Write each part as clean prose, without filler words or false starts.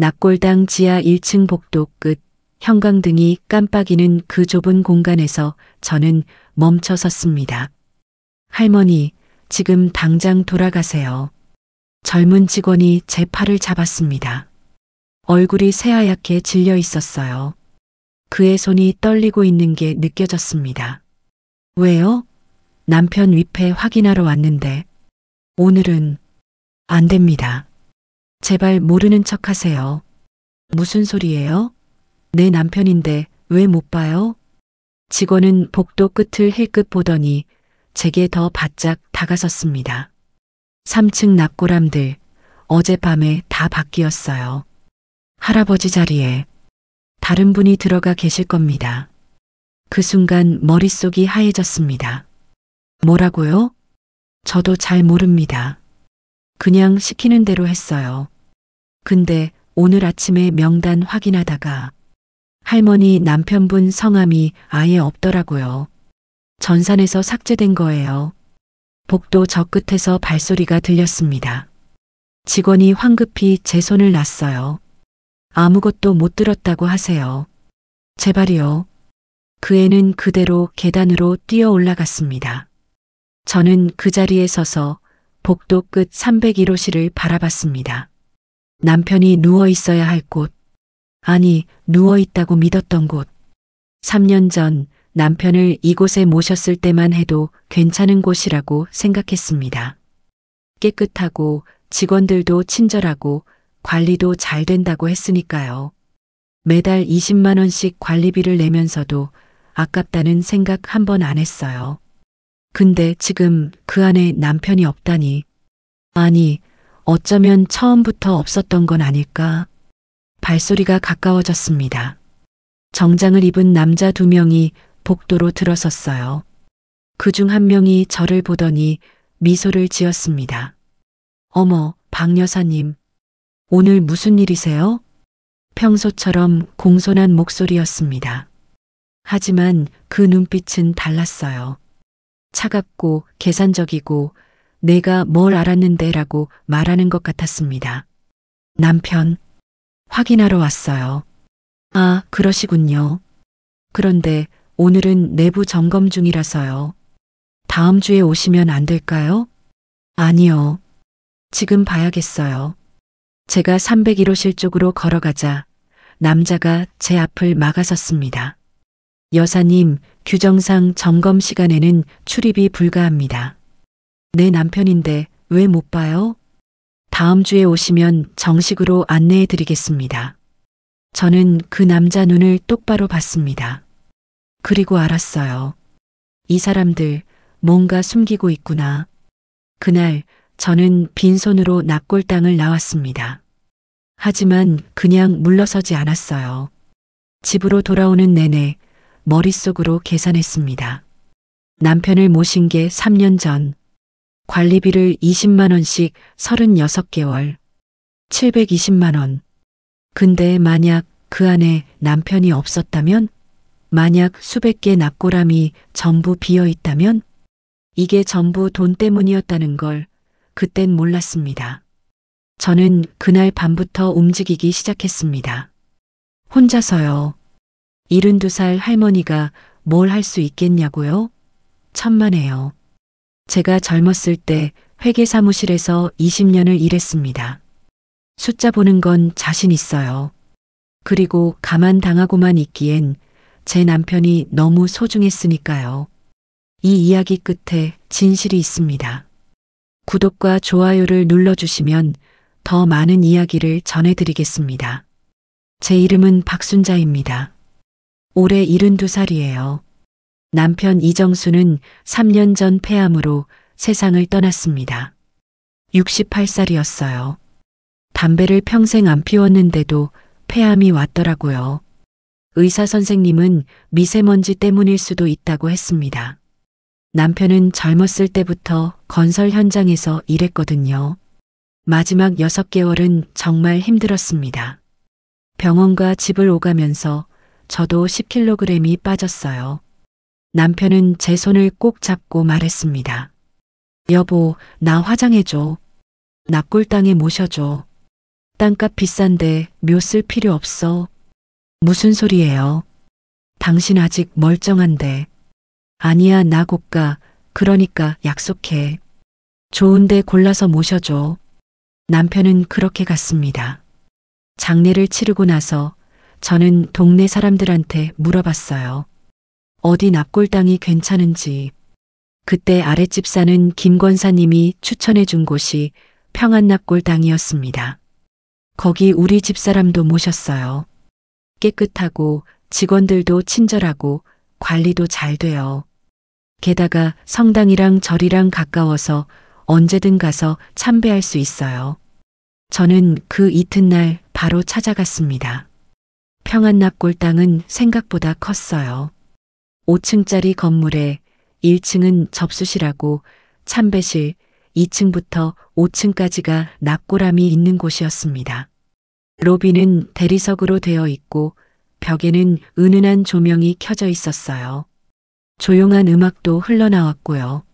납골당 지하 1층 복도 끝 형광등이 깜빡이는 그 좁은 공간에서 저는 멈춰 섰습니다. 할머니, 지금 당장 돌아가세요. 젊은 직원이 제 팔을 잡았습니다. 얼굴이 새하얗게 질려 있었어요. 그의 손이 떨리고 있는 게 느껴졌습니다. 왜요? 남편 위패 확인하러 왔는데. 오늘은 안 됩니다. 제발 모르는 척 하세요. 무슨 소리예요? 내 남편인데 왜 못 봐요? 직원은 복도 끝을 힐끗 보더니 제게 더 바짝 다가섰습니다. 3층 납골함들 어젯밤에 다 바뀌었어요. 할아버지 자리에 다른 분이 들어가 계실 겁니다. 그 순간 머릿속이 하얘졌습니다. 뭐라고요? 저도 잘 모릅니다. 그냥 시키는 대로 했어요. 근데 오늘 아침에 명단 확인하다가 할머니 남편분 성함이 아예 없더라고요. 전산에서 삭제된 거예요. 복도 저 끝에서 발소리가 들렸습니다. 직원이 황급히 제 손을 놨어요. 아무것도 못 들었다고 하세요. 제발이요. 그 애는 그대로 계단으로 뛰어 올라갔습니다. 저는 그 자리에 서서 복도 끝 301호실을 바라봤습니다. 남편이 누워 있어야 할 곳, 아니 누워 있다고 믿었던 곳. 3년 전 남편을 이곳에 모셨을 때만 해도 괜찮은 곳이라고 생각했습니다. 깨끗하고 직원들도 친절하고 관리도 잘 된다고 했으니까요. 매달 20만 원씩 관리비를 내면서도 아깝다는 생각 한 번 안 했어요. 근데 지금 그 안에 남편이 없다니. 아니, 어쩌면 처음부터 없었던 건 아닐까? 발소리가 가까워졌습니다. 정장을 입은 남자 2명이 복도로 들어섰어요. 그중 한 명이 저를 보더니 미소를 지었습니다. 어머, 박 여사님. 오늘 무슨 일이세요? 평소처럼 공손한 목소리였습니다. 하지만 그 눈빛은 달랐어요. 차갑고 계산적이고 내가 뭘 알았는데 라고 말하는 것 같았습니다. 남편, 확인하러 왔어요. 아, 그러시군요. 그런데 오늘은 내부 점검 중이라서요. 다음 주에 오시면 안 될까요? 아니요. 지금 봐야겠어요. 제가 301호실 쪽으로 걸어가자 남자가 제 앞을 막아섰습니다. 여사님, 규정상 점검 시간에는 출입이 불가합니다. 내 남편인데 왜 못 봐요? 다음 주에 오시면 정식으로 안내해 드리겠습니다. 저는 그 남자 눈을 똑바로 봤습니다. 그리고 알았어요. 이 사람들 뭔가 숨기고 있구나. 그날 저는 빈손으로 납골당을 나왔습니다. 하지만 그냥 물러서지 않았어요. 집으로 돌아오는 내내 머릿속으로 계산했습니다. 남편을 모신 게 3년 전, 관리비를 20만 원씩 36개월, 720만 원. 근데 만약 그 안에 남편이 없었다면? 만약 수백 개 납골함이 전부 비어 있다면? 이게 전부 돈 때문이었다는 걸 그땐 몰랐습니다. 저는 그날 밤부터 움직이기 시작했습니다. 혼자서요. 72살 할머니가 뭘 할 수 있겠냐고요? 천만에요. 제가 젊었을 때 회계사무실에서 20년을 일했습니다. 숫자 보는 건 자신 있어요. 그리고 가만 당하고만 있기엔 제 남편이 너무 소중했으니까요. 이 이야기 끝에 진실이 있습니다. 구독과 좋아요를 눌러주시면 더 많은 이야기를 전해드리겠습니다. 제 이름은 박순자입니다. 올해 72살이에요. 남편 이정수는 3년 전 폐암으로 세상을 떠났습니다. 68살이었어요. 담배를 평생 안 피웠는데도 폐암이 왔더라고요. 의사 선생님은 미세먼지 때문일 수도 있다고 했습니다. 남편은 젊었을 때부터 건설 현장에서 일했거든요. 마지막 6개월은 정말 힘들었습니다. 병원과 집을 오가면서 저도 10kg이 빠졌어요. 남편은 제 손을 꼭 잡고 말했습니다. 여보, 나 화장해줘. 납골당에 모셔줘. 땅값 비싼데 묘 쓸 필요 없어. 무슨 소리예요? 당신 아직 멀쩡한데. 아니야, 나 고가. 그러니까 약속해. 좋은데 골라서 모셔줘. 남편은 그렇게 갔습니다. 장례를 치르고 나서 저는 동네 사람들한테 물어봤어요. 어디 납골 땅이 괜찮은지. 그때 아랫집 사는 김 권사님이 추천해 준 곳이 평안납골 땅이었습니다. 거기 우리 집사람도 모셨어요. 깨끗하고 직원들도 친절하고 관리도 잘 돼요. 게다가 성당이랑 절이랑 가까워서 언제든 가서 참배할 수 있어요. 저는 그 이튿날 바로 찾아갔습니다. 평안납골 땅은 생각보다 컸어요. 5층짜리 건물에 1층은 접수실하고 참배실, 2층부터 5층까지가 납골함이 있는 곳이었습니다. 로비는 대리석으로 되어 있고 벽에는 은은한 조명이 켜져 있었어요. 조용한 음악도 흘러나왔고요.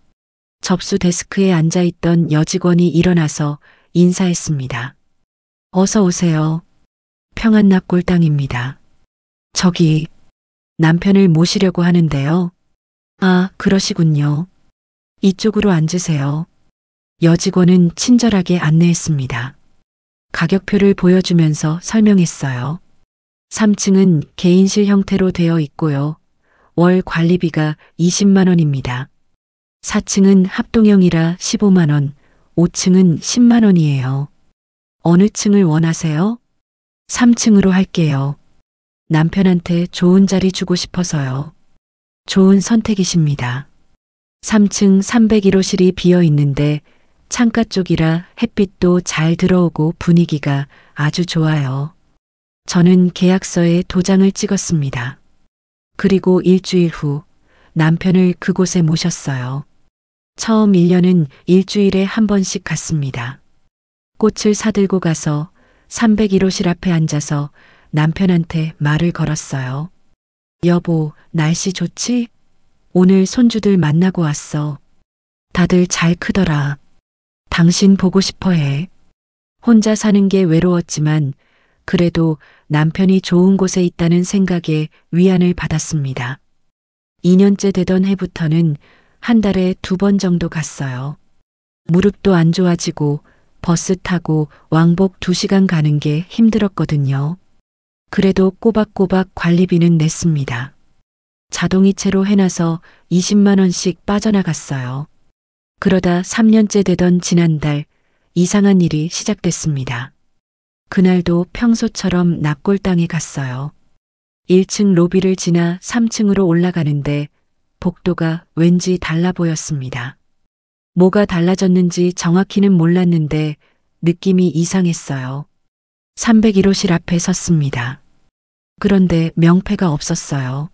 접수 데스크에 앉아있던 여직원이 일어나서 인사했습니다. 어서 오세요. 평안납골 땅입니다. 저기 남편을 모시려고 하는데요. 아, 그러시군요. 이쪽으로 앉으세요. 여직원은 친절하게 안내했습니다. 가격표를 보여주면서 설명했어요. 3층은 개인실 형태로 되어 있고요. 월 관리비가 20만 원입니다. 4층은 합동형이라 15만 원, 5층은 10만 원이에요. 어느 층을 원하세요? 3층으로 할게요. 남편한테 좋은 자리 주고 싶어서요. 좋은 선택이십니다. 3층 301호실이 비어 있는데 창가 쪽이라 햇빛도 잘 들어오고 분위기가 아주 좋아요. 저는 계약서에 도장을 찍었습니다. 그리고 일주일 후 남편을 그곳에 모셨어요. 처음 1년은 일주일에 한 번씩 갔습니다. 꽃을 사들고 가서 301호실 앞에 앉아서 남편한테 말을 걸었어요. 여보, 날씨 좋지? 오늘 손주들 만나고 왔어. 다들 잘 크더라. 당신 보고 싶어 해. 혼자 사는 게 외로웠지만 그래도 남편이 좋은 곳에 있다는 생각에 위안을 받았습니다. 2년째 되던 해부터는 한 달에 2번 정도 갔어요. 무릎도 안 좋아지고 버스 타고 왕복 2시간 가는 게 힘들었거든요. 그래도 꼬박꼬박 관리비는 냈습니다. 자동이체로 해놔서 20만 원씩 빠져나갔어요. 그러다 3년째 되던 지난달 이상한 일이 시작됐습니다. 그날도 평소처럼 납골당에 갔어요. 1층 로비를 지나 3층으로 올라가는데 복도가 왠지 달라 보였습니다. 뭐가 달라졌는지 정확히는 몰랐는데 느낌이 이상했어요. 301호실 앞에 섰습니다. 그런데 명패가 없었어요.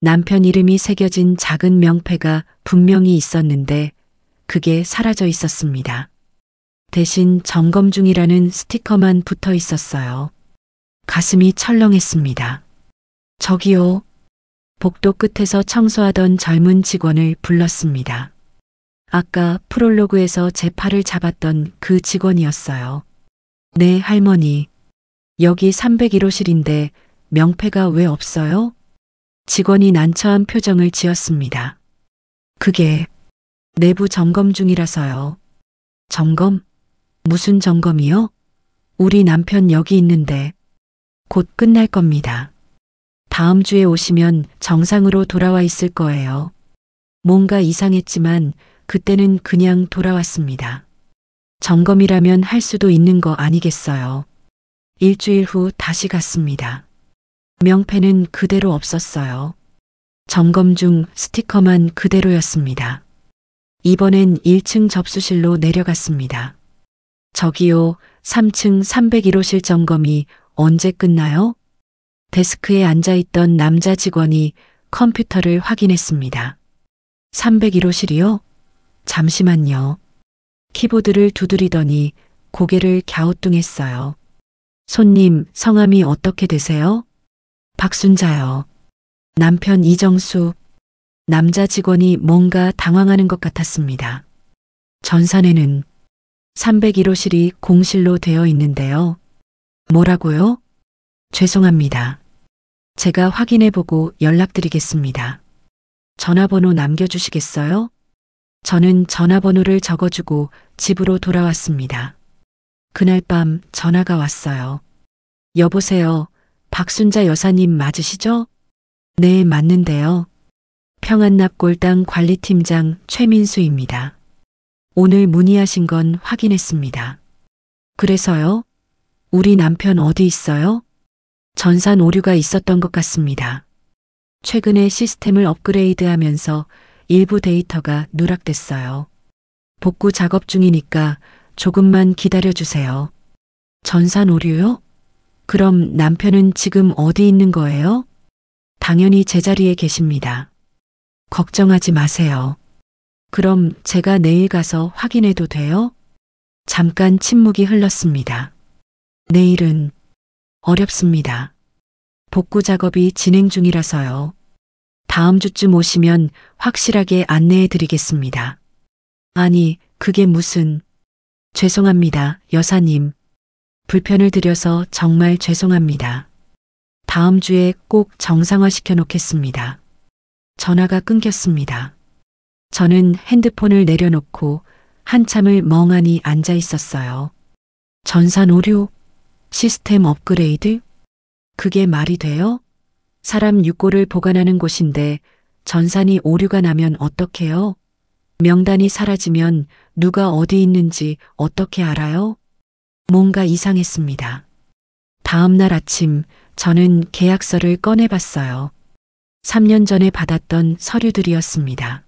남편 이름이 새겨진 작은 명패가 분명히 있었는데 그게 사라져 있었습니다. 대신 점검 중이라는 스티커만 붙어 있었어요. 가슴이 철렁했습니다. 저기요. 복도 끝에서 청소하던 젊은 직원을 불렀습니다. 아까 프롤로그에서 제 팔을 잡았던 그 직원이었어요. 네, 할머니. 여기 301호실인데 명패가 왜 없어요? 직원이 난처한 표정을 지었습니다. 그게 내부 점검 중이라서요. 점검? 무슨 점검이요? 우리 남편 여기 있는데 곧 끝날 겁니다. 다음 주에 오시면 정상으로 돌아와 있을 거예요. 뭔가 이상했지만 그때는 그냥 돌아왔습니다. 점검이라면 할 수도 있는 거 아니겠어요. 일주일 후 다시 갔습니다. 명패는 그대로 없었어요. 점검 중 스티커만 그대로였습니다. 이번엔 1층 접수실로 내려갔습니다. 저기요, 3층 301호실 점검이 언제 끝나요? 데스크에 앉아있던 남자 직원이 컴퓨터를 확인했습니다. 301호실이요? 잠시만요. 키보드를 두드리더니 고개를 갸우뚱했어요. 손님, 성함이 어떻게 되세요? 박순자요. 남편 이정수. 남자 직원이 뭔가 당황하는 것 같았습니다. 전산에는 301호실이 공실로 되어 있는데요. 뭐라고요? 죄송합니다. 제가 확인해보고 연락드리겠습니다. 전화번호 남겨주시겠어요? 저는 전화번호를 적어주고 집으로 돌아왔습니다. 그날 밤 전화가 왔어요. 여보세요. 박순자 여사님 맞으시죠? 네, 맞는데요. 평안납골당 관리팀장 최민수입니다. 오늘 문의하신 건 확인했습니다. 그래서요? 우리 남편 어디 있어요? 전산 오류가 있었던 것 같습니다. 최근에 시스템을 업그레이드하면서 일부 데이터가 누락됐어요. 복구 작업 중이니까 조금만 기다려주세요. 전산 오류요? 그럼 남편은 지금 어디 있는 거예요? 당연히 제자리에 계십니다. 걱정하지 마세요. 그럼 제가 내일 가서 확인해도 돼요? 잠깐 침묵이 흘렀습니다. 내일은 어렵습니다. 복구 작업이 진행 중이라서요. 다음 주쯤 오시면 확실하게 안내해 드리겠습니다. 아니, 그게 무슨... 죄송합니다, 여사님. 불편을 드려서 정말 죄송합니다. 다음 주에 꼭 정상화시켜 놓겠습니다. 전화가 끊겼습니다. 저는 핸드폰을 내려놓고 한참을 멍하니 앉아 있었어요. 전산 오류? 시스템 업그레이드? 그게 말이 돼요? 사람 육고를 보관하는 곳인데 전산이 오류가 나면 어떡해요? 명단이 사라지면 누가 어디 있는지 어떻게 알아요? 뭔가 이상했습니다. 다음 날 아침 저는 계약서를 꺼내봤어요. 3년 전에 받았던 서류들이었습니다.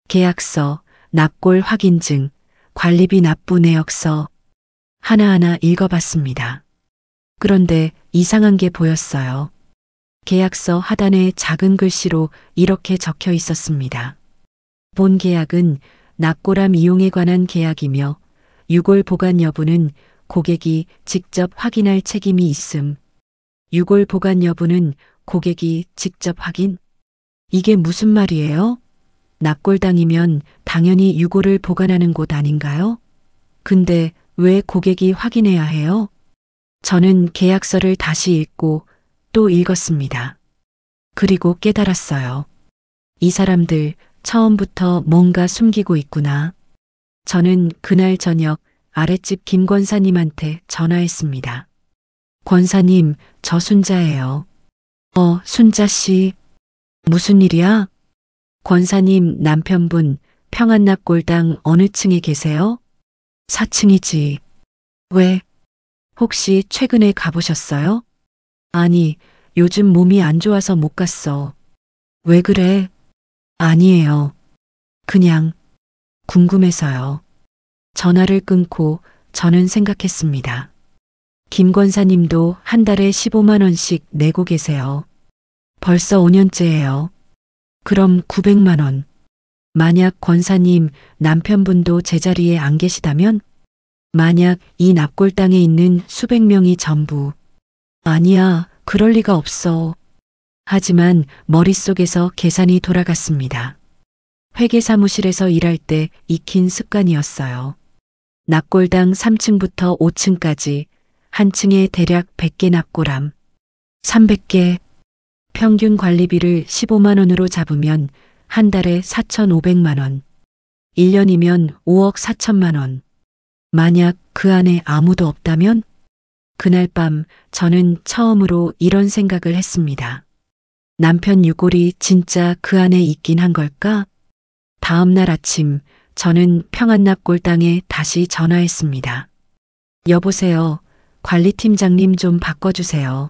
계약서, 납골 확인증, 관리비 납부 내역서 하나하나 읽어봤습니다. 그런데 이상한 게 보였어요. 계약서 하단에 작은 글씨로 이렇게 적혀 있었습니다. 본 계약은 납골함 이용에 관한 계약이며 유골 보관 여부는 고객이 직접 확인할 책임이 있음. 유골 보관 여부는 고객이 직접 확인? 이게 무슨 말이에요? 납골당이면 당연히 유골을 보관하는 곳 아닌가요? 근데 왜 고객이 확인해야 해요? 저는 계약서를 다시 읽고 또 읽었습니다. 그리고 깨달았어요. 이 사람들 처음부터 뭔가 숨기고 있구나. 저는 그날 저녁 아랫집 김 권사님한테 전화했습니다. 권사님, 저 순자예요. 순자 씨. 무슨 일이야? 권사님 남편분 평안납골당 어느 층에 계세요? 4층이지. 왜? 혹시 최근에 가보셨어요? 아니, 요즘 몸이 안 좋아서 못 갔어. 왜 그래? 아니에요. 그냥 궁금해서요. 전화를 끊고 저는 생각했습니다. 김 권사님도 한 달에 15만 원씩 내고 계세요. 벌써 5년째예요. 그럼 900만 원. 만약 권사님 남편분도 제자리에 안 계시다면? 만약 이 납골당에 있는 수백 명이 전부. 아니야, 그럴 리가 없어. 하지만 머릿속에서 계산이 돌아갔습니다. 회계사무실에서 일할 때 익힌 습관이었어요. 납골당 3층부터 5층까지 한 층에 대략 100개 납골함. 300개. 평균 관리비를 15만 원으로 잡으면 한 달에 4,500만 원. 1년이면 5억 4천만 원. 만약 그 안에 아무도 없다면? 그날 밤 저는 처음으로 이런 생각을 했습니다. 남편 유골이 진짜 그 안에 있긴 한 걸까? 다음 날 아침 저는 평안납골당에 다시 전화했습니다. 여보세요. 관리팀장님 좀 바꿔주세요.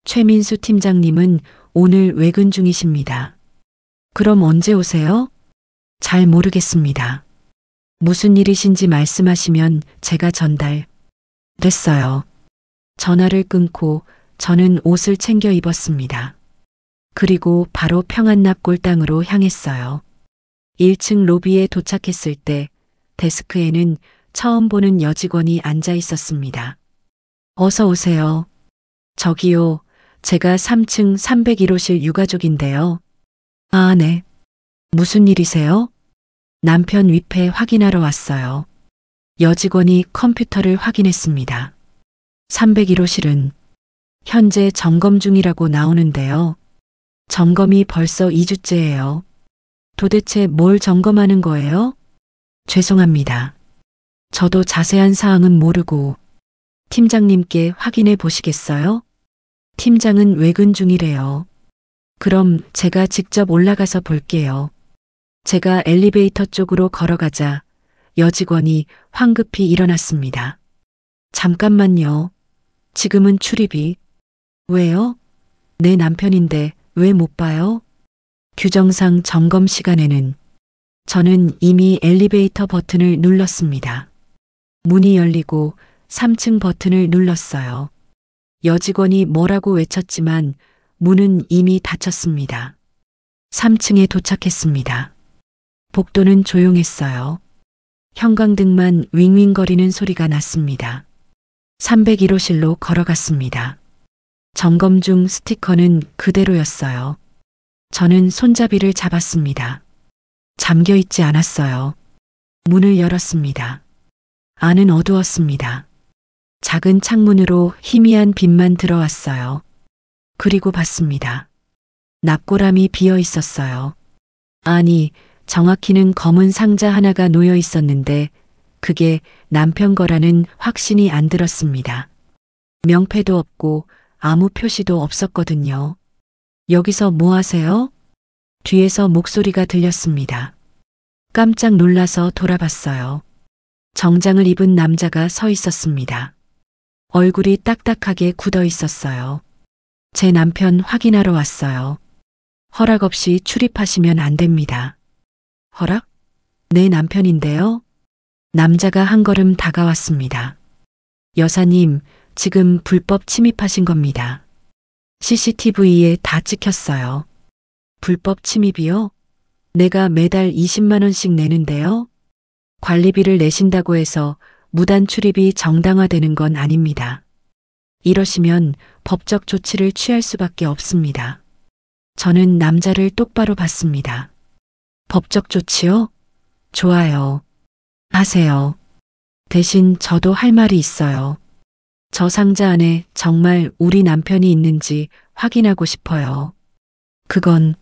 최민수 팀장님은 오늘 외근 중이십니다. 그럼 언제 오세요? 잘 모르겠습니다. 무슨 일이신지 말씀하시면 제가 전달. 됐어요. 전화를 끊고 저는 옷을 챙겨 입었습니다. 그리고 바로 평안납골당으로 향했어요. 1층 로비에 도착했을 때 데스크에는 처음 보는 여직원이 앉아 있었습니다. 어서 오세요. 저기요, 제가 3층 301호실 유가족인데요. 아, 네. 무슨 일이세요? 남편 위패 확인하러 왔어요. 여직원이 컴퓨터를 확인했습니다. 301호실은 현재 점검 중이라고 나오는데요. 점검이 벌써 2주째예요. 도대체 뭘 점검하는 거예요? 죄송합니다. 저도 자세한 사항은 모르고 팀장님께 확인해 보시겠어요? 팀장은 외근 중이래요. 그럼 제가 직접 올라가서 볼게요. 제가 엘리베이터 쪽으로 걸어가자 여직원이 황급히 일어났습니다. 잠깐만요. 지금은 출입이. 왜요? 내 남편인데 왜 못 봐요? 규정상 점검 시간에는 저는 이미 엘리베이터 버튼을 눌렀습니다. 문이 열리고 3층 버튼을 눌렀어요. 여직원이 뭐라고 외쳤지만 문은 이미 닫혔습니다. 3층에 도착했습니다. 복도는 조용했어요. 형광등만 윙윙거리는 소리가 났습니다. 301호실로 걸어갔습니다. 점검 중 스티커는 그대로였어요. 저는 손잡이를 잡았습니다. 잠겨 있지 않았어요. 문을 열었습니다. 안은 어두웠습니다. 작은 창문으로 희미한 빛만 들어왔어요. 그리고 봤습니다. 납골함이 비어 있었어요. 아니, 정확히는 검은 상자 하나가 놓여 있었는데 그게 남편 거라는 확신이 안 들었습니다. 명패도 없고 아무 표시도 없었거든요. 여기서 뭐 하세요? 뒤에서 목소리가 들렸습니다. 깜짝 놀라서 돌아봤어요. 정장을 입은 남자가 서 있었습니다. 얼굴이 딱딱하게 굳어 있었어요. 제 남편 확인하러 왔어요. 허락 없이 출입하시면 안 됩니다. 허락? 내 남편인데요? 남자가 한 걸음 다가왔습니다. 여사님, 지금 불법 침입하신 겁니다. CCTV에 다 찍혔어요. 불법 침입이요? 내가 매달 20만 원씩 내는데요. 관리비를 내신다고 해서 무단 출입이 정당화되는 건 아닙니다. 이러시면 법적 조치를 취할 수밖에 없습니다. 저는 남자를 똑바로 봤습니다. 법적 조치요? 좋아요. 하세요. 대신 저도 할 말이 있어요. 저 상자 안에 정말 우리 남편이 있는지 확인하고 싶어요. 그건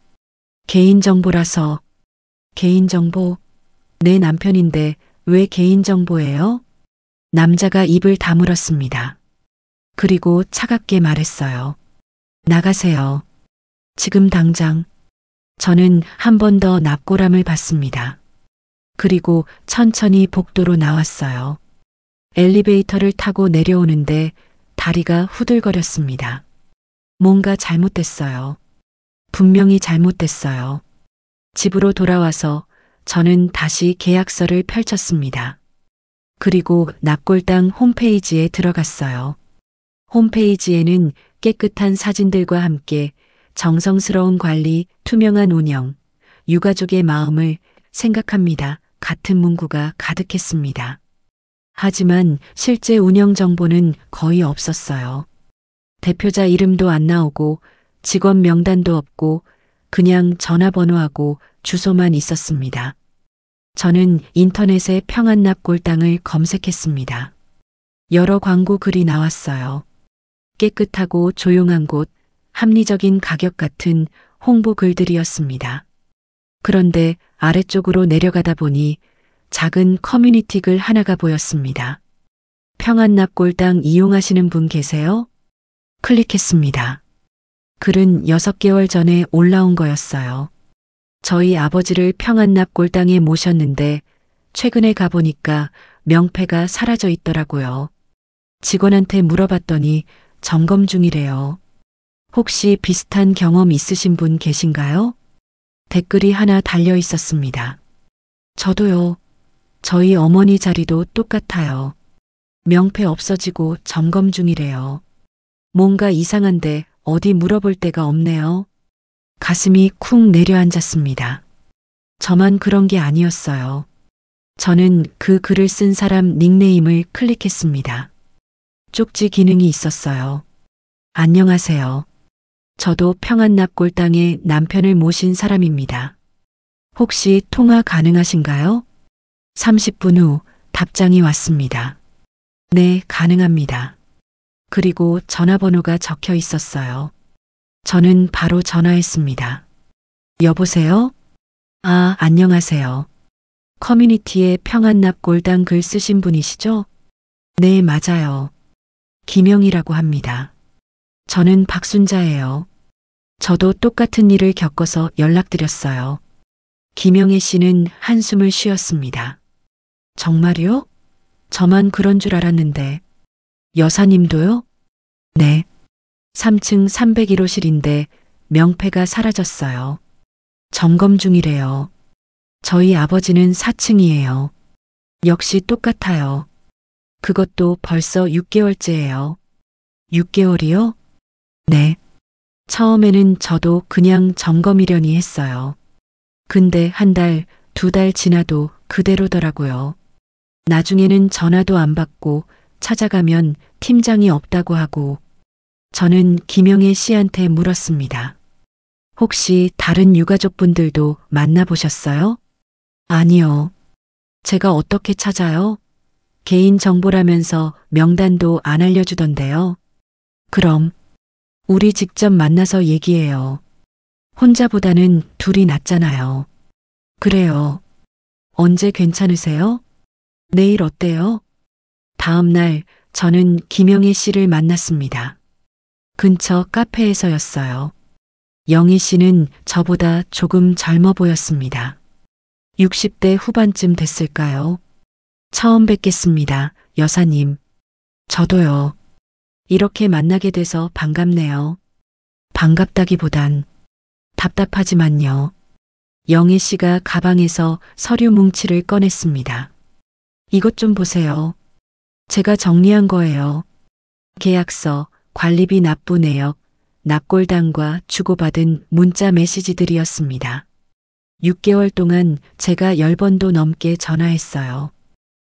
개인정보라서. 개인정보? 내 남편인데 왜 개인정보예요? 남자가 입을 다물었습니다. 그리고 차갑게 말했어요. 나가세요. 지금 당장. 저는 한 번 더 납골함을 봤습니다. 그리고 천천히 복도로 나왔어요. 엘리베이터를 타고 내려오는데 다리가 후들거렸습니다. 뭔가 잘못됐어요. 분명히 잘못됐어요. 집으로 돌아와서 저는 다시 계약서를 펼쳤습니다. 그리고 납골당 홈페이지에 들어갔어요. 홈페이지에는 깨끗한 사진들과 함께 정성스러운 관리, 투명한 운영, 유가족의 마음을 생각합니다. 같은 문구가 가득했습니다. 하지만 실제 운영 정보는 거의 없었어요. 대표자 이름도 안 나오고 직원 명단도 없고 그냥 전화번호하고 주소만 있었습니다. 저는 인터넷에 평안납골당을 검색했습니다. 여러 광고 글이 나왔어요. 깨끗하고 조용한 곳, 합리적인 가격 같은 홍보 글들이었습니다. 그런데 아래쪽으로 내려가다 보니 작은 커뮤니티 글 하나가 보였습니다. 평안납골당 이용하시는 분 계세요? 클릭했습니다. 글은 6개월 전에 올라온 거였어요. 저희 아버지를 평안납골당에 모셨는데 최근에 가보니까 명패가 사라져 있더라고요. 직원한테 물어봤더니 점검 중이래요. 혹시 비슷한 경험 있으신 분 계신가요? 댓글이 하나 달려 있었습니다. 저도요. 저희 어머니 자리도 똑같아요. 명패 없어지고 점검 중이래요. 뭔가 이상한데 어디 물어볼 데가 없네요. 가슴이 쿵 내려앉았습니다. 저만 그런 게 아니었어요. 저는 그 글을 쓴 사람 닉네임을 클릭했습니다. 쪽지 기능이 있었어요. 안녕하세요. 저도 평안납골당에 남편을 모신 사람입니다. 혹시 통화 가능하신가요? 30분 후 답장이 왔습니다. 네, 가능합니다. 그리고 전화번호가 적혀 있었어요. 저는 바로 전화했습니다. 여보세요? 아, 안녕하세요. 커뮤니티에 평안납 골당 글 쓰신 분이시죠? 네, 맞아요. 김영이라고 합니다. 저는 박순자예요. 저도 똑같은 일을 겪어서 연락드렸어요. 김영애 씨는 한숨을 쉬었습니다. 정말요? 저만 그런 줄 알았는데. 여사님도요? 네. 3층 301호실인데 명패가 사라졌어요. 점검 중이래요. 저희 아버지는 4층이에요. 역시 똑같아요. 그것도 벌써 6개월째예요. 6개월이요? 네. 처음에는 저도 그냥 점검이려니 했어요. 근데 한 달, 2달 지나도 그대로더라고요. 나중에는 전화도 안 받고 찾아가면 팀장이 없다고 하고 저는 김영애 씨한테 물었습니다. 혹시 다른 유가족분들도 만나보셨어요? 아니요. 제가 어떻게 찾아요? 개인 정보라면서 명단도 안 알려주던데요. 그럼 우리 직접 만나서 얘기해요. 혼자보다는 둘이 낫잖아요. 그래요. 언제 괜찮으세요? 내일 어때요? 다음 날 저는 김영애 씨를 만났습니다. 근처 카페에서였어요. 영희 씨는 저보다 조금 젊어 보였습니다. 60대 후반쯤 됐을까요? 처음 뵙겠습니다, 여사님. 저도요. 이렇게 만나게 돼서 반갑네요. 반갑다기보단 답답하지만요. 영애 씨가 가방에서 서류 뭉치를 꺼냈습니다. 이것 좀 보세요. 제가 정리한 거예요. 계약서, 관리비 납부 내역, 납골당과 주고받은 문자 메시지들이었습니다. 6개월 동안 제가 10번도 넘게 전화했어요.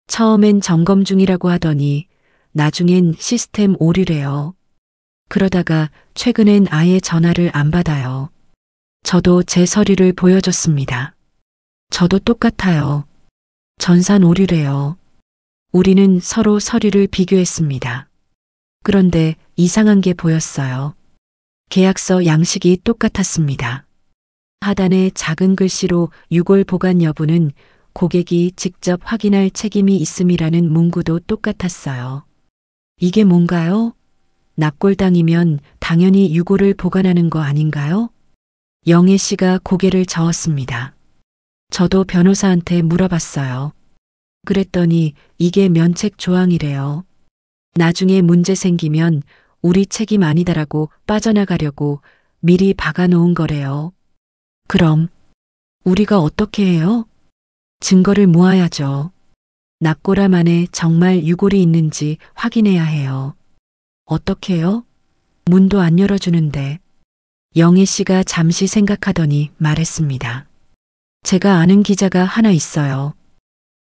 처음엔 점검 중이라고 하더니 나중엔 시스템 오류래요. 그러다가 최근엔 아예 전화를 안 받아요. 저도 제 서류를 보여줬습니다. 저도 똑같아요. 전산 오류래요. 우리는 서로 서류를 비교했습니다. 그런데 이상한 게 보였어요. 계약서 양식이 똑같았습니다. 하단에 작은 글씨로 유골 보관 여부는 고객이 직접 확인할 책임이 있음이라는 문구도 똑같았어요. 이게 뭔가요? 납골당이면 당연히 유골을 보관하는 거 아닌가요? 영애 씨가 고개를 저었습니다. 저도 변호사한테 물어봤어요. 그랬더니 이게 면책 조항이래요. 나중에 문제 생기면 우리 책임 아니다라고 빠져나가려고 미리 박아놓은 거래요. 그럼 우리가 어떻게 해요? 증거를 모아야죠. 납골함 안에 정말 유골이 있는지 확인해야 해요. 어떻게요? 문도 안 열어주는데. 영애 씨가 잠시 생각하더니 말했습니다. 제가 아는 기자가 하나 있어요.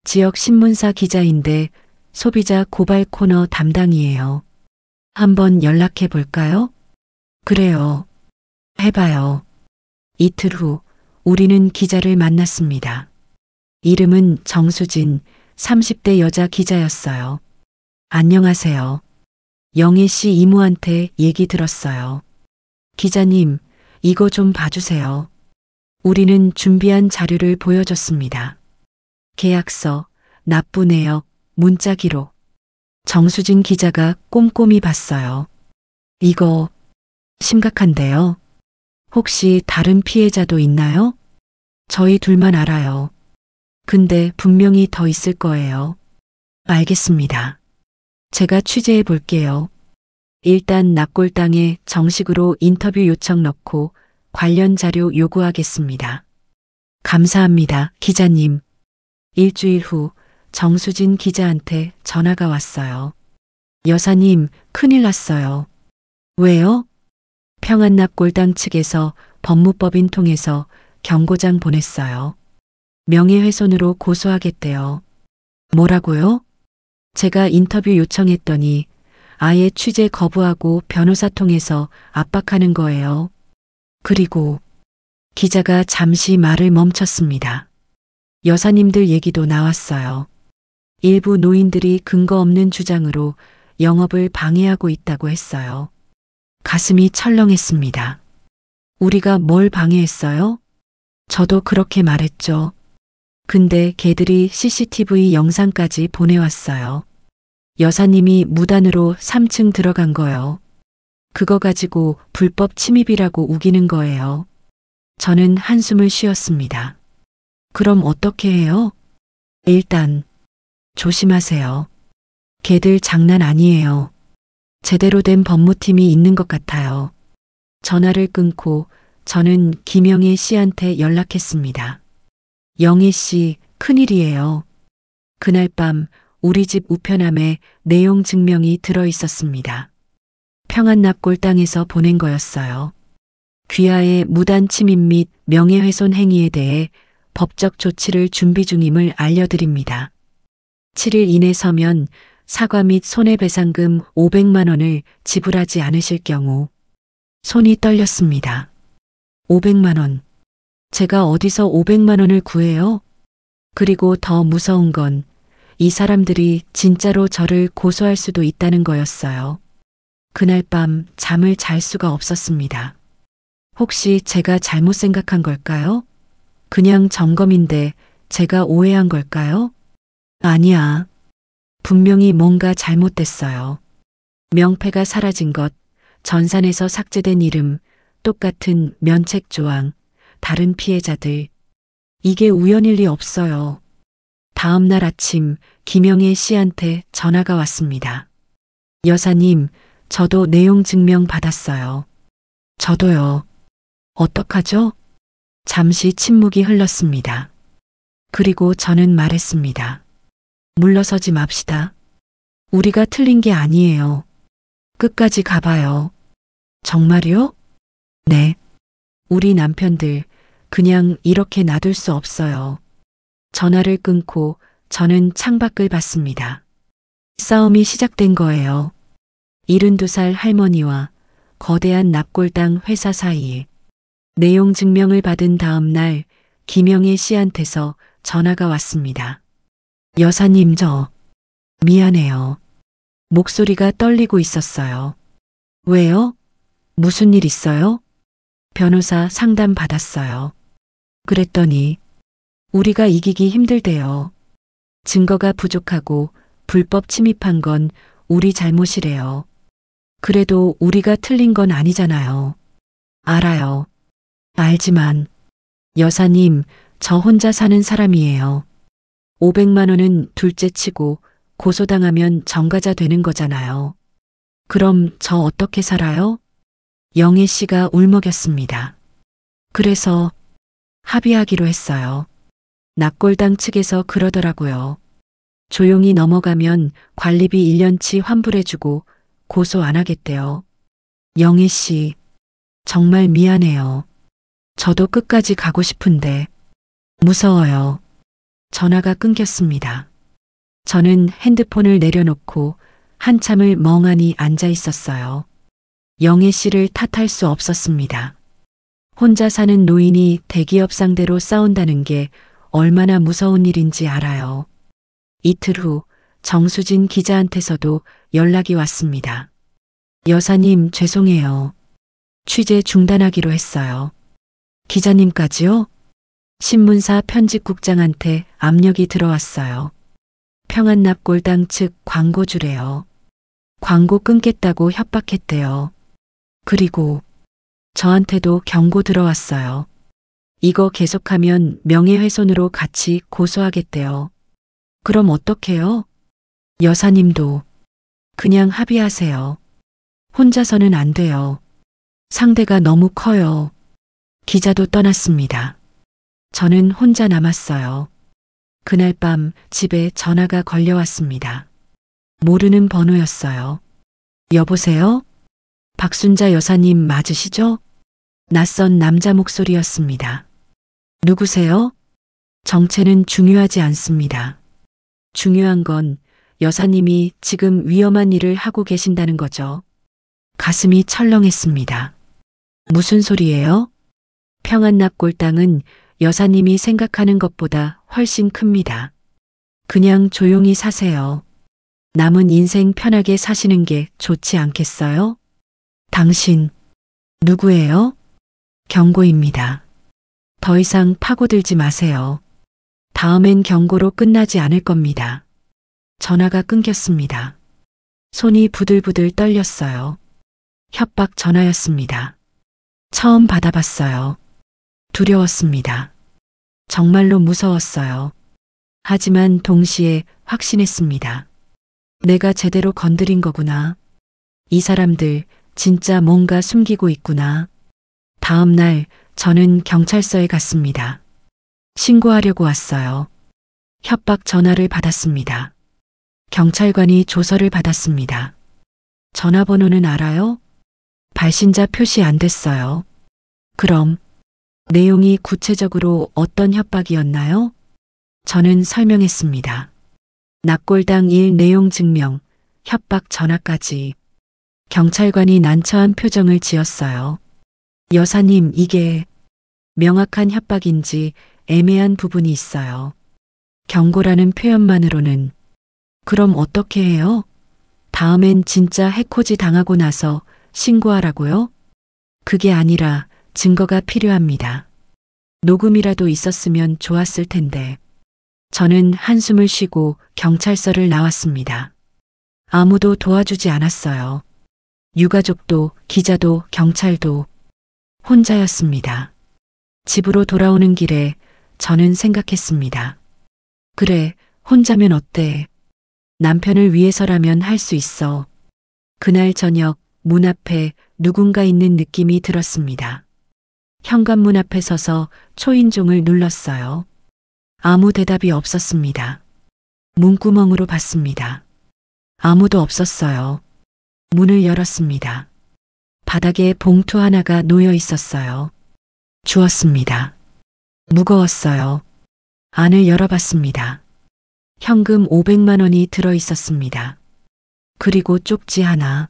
지역 신문사 기자인데 소비자 고발 코너 담당이에요. 한번 연락해 볼까요? 그래요. 해봐요. 이틀 후 우리는 기자를 만났습니다. 이름은 정수진, 30대 여자 기자였어요. 안녕하세요. 영애 씨 이모한테 얘기 들었어요. 기자님, 이거 좀 봐주세요. 우리는 준비한 자료를 보여줬습니다. 계약서, 납부 내역, 문자 기록. 정수진 기자가 꼼꼼히 봤어요. 이거 심각한데요. 혹시 다른 피해자도 있나요? 저희 둘만 알아요. 근데 분명히 더 있을 거예요. 알겠습니다. 제가 취재해 볼게요. 일단 납골당에 정식으로 인터뷰 요청 넣고 관련 자료 요구하겠습니다. 감사합니다, 기자님. 일주일 후 정수진 기자한테 전화가 왔어요. 여사님, 큰일 났어요. 왜요? 평안납골당 측에서 법무법인 통해서 경고장 보냈어요. 명예훼손으로 고소하겠대요. 뭐라고요? 제가 인터뷰 요청했더니 아예 취재 거부하고 변호사 통해서 압박하는 거예요. 그리고 기자가 잠시 말을 멈췄습니다. 여사님들 얘기도 나왔어요. 일부 노인들이 근거 없는 주장으로 영업을 방해하고 있다고 했어요. 가슴이 철렁했습니다. 우리가 뭘 방해했어요? 저도 그렇게 말했죠. 근데 걔들이 CCTV 영상까지 보내왔어요. 여사님이 무단으로 3층 들어간 거요. 그거 가지고 불법 침입이라고 우기는 거예요. 저는 한숨을 쉬었습니다. 그럼 어떻게 해요? 일단 조심하세요. 걔들 장난 아니에요. 제대로 된 법무팀이 있는 것 같아요. 전화를 끊고 저는 김영애 씨한테 연락했습니다. 영애 씨, 큰일이에요. 그날 밤 우리 집 우편함에 내용 증명이 들어 있었습니다. 평안납골 땅에서 보낸 거였어요. 귀하의 무단 침입 및 명예훼손 행위에 대해 법적 조치를 준비 중임을 알려드립니다. 7일 이내 서면 사과 및 손해배상금 500만 원을 지불하지 않으실 경우 손이 떨렸습니다. 500만 원. 제가 어디서 500만 원을 구해요? 그리고 더 무서운 건 이 사람들이 진짜로 저를 고소할 수도 있다는 거였어요. 그날 밤 잠을 잘 수가 없었습니다. 혹시 제가 잘못 생각한 걸까요? 그냥 점검인데 제가 오해한 걸까요? 아니야. 분명히 뭔가 잘못됐어요. 명패가 사라진 것, 전산에서 삭제된 이름, 똑같은 면책 조항, 다른 피해자들. 이게 우연일 리 없어요. 다음 날 아침 김영애 씨한테 전화가 왔습니다. 여사님, 저도 내용 증명 받았어요. 저도요. 어떡하죠? 잠시 침묵이 흘렀습니다. 그리고 저는 말했습니다. 물러서지 맙시다. 우리가 틀린 게 아니에요. 끝까지 가봐요. 정말요? 네. 우리 남편들 그냥 이렇게 놔둘 수 없어요. 전화를 끊고 저는 창밖을 봤습니다. 싸움이 시작된 거예요. 72살 할머니와 거대한 납골당 회사 사이에. 내용 증명을 받은 다음 날 김영애 씨한테서 전화가 왔습니다. 여사님, 저 미안해요. 목소리가 떨리고 있었어요. 왜요? 무슨 일 있어요? 변호사 상담 받았어요. 그랬더니 우리가 이기기 힘들대요. 증거가 부족하고 불법 침입한 건 우리 잘못이래요. 그래도 우리가 틀린 건 아니잖아요. 알아요. 알지만 여사님, 저 혼자 사는 사람이에요. 500만 원은 둘째 치고 고소당하면 전가자 되는 거잖아요. 그럼 저 어떻게 살아요? 영애 씨가 울먹였습니다. 그래서 합의하기로 했어요. 납골당 측에서 그러더라고요. 조용히 넘어가면 관리비 1년치 환불해주고 고소 안 하겠대요. 영애 씨, 정말 미안해요. 저도 끝까지 가고 싶은데 무서워요. 전화가 끊겼습니다. 저는 핸드폰을 내려놓고 한참을 멍하니 앉아 있었어요. 영애 씨를 탓할 수 없었습니다. 혼자 사는 노인이 대기업 상대로 싸운다는 게 얼마나 무서운 일인지 알아요. 이틀 후 정수진 기자한테서도 연락이 왔습니다. 여사님, 죄송해요. 취재 중단하기로 했어요. 기자님까지요? 신문사 편집국장한테 압력이 들어왔어요. 평안납골당 측 광고주래요. 광고 끊겠다고 협박했대요. 그리고 저한테도 경고 들어왔어요. 이거 계속하면 명예훼손으로 같이 고소하겠대요. 그럼 어떡해요? 여사님도 그냥 합의하세요. 혼자서는 안 돼요. 상대가 너무 커요. 기자도 떠났습니다. 저는 혼자 남았어요. 그날 밤 집에 전화가 걸려왔습니다. 모르는 번호였어요. 여보세요? 박순자 여사님 맞으시죠? 낯선 남자 목소리였습니다. 누구세요? 정체는 중요하지 않습니다. 중요한 건 여사님이 지금 위험한 일을 하고 계신다는 거죠. 가슴이 철렁했습니다. 무슨 소리예요? 평안납골당은 여사님이 생각하는 것보다 훨씬 큽니다. 그냥 조용히 사세요. 남은 인생 편하게 사시는 게 좋지 않겠어요? 당신, 누구예요? 경고입니다. 더 이상 파고들지 마세요. 다음엔 경고로 끝나지 않을 겁니다. 전화가 끊겼습니다. 손이 부들부들 떨렸어요. 협박 전화였습니다. 처음 받아봤어요. 두려웠습니다. 정말로 무서웠어요. 하지만 동시에 확신했습니다. 내가 제대로 건드린 거구나. 이 사람들 진짜 뭔가 숨기고 있구나. 다음 날 저는 경찰서에 갔습니다. 신고하려고 왔어요. 협박 전화를 받았습니다. 경찰관이 조서를 받았습니다. 전화번호는 알아요? 발신자 표시 안 됐어요. 그럼 내용이 구체적으로 어떤 협박이었나요? 저는 설명했습니다. 납골당 일 내용 증명, 협박 전화까지. 경찰관이 난처한 표정을 지었어요. 여사님, 이게 명확한 협박인지 애매한 부분이 있어요. 경고라는 표현만으로는. 그럼 어떻게 해요? 다음엔 진짜 해코지 당하고 나서 신고하라고요? 그게 아니라 증거가 필요합니다. 녹음이라도 있었으면 좋았을 텐데. 저는 한숨을 쉬고 경찰서를 나왔습니다. 아무도 도와주지 않았어요. 유가족도, 기자도, 경찰도. 혼자였습니다. 집으로 돌아오는 길에 저는 생각했습니다. 그래, 혼자면 어때? 남편을 위해서라면 할 수 있어. 그날 저녁 문 앞에 누군가 있는 느낌이 들었습니다. 현관문 앞에 서서 초인종을 눌렀어요. 아무 대답이 없었습니다. 문구멍으로 봤습니다. 아무도 없었어요. 문을 열었습니다. 바닥에 봉투 하나가 놓여 있었어요. 주웠습니다. 무거웠어요. 안을 열어봤습니다. 현금 500만 원이 들어 있었습니다. 그리고 쪽지 하나.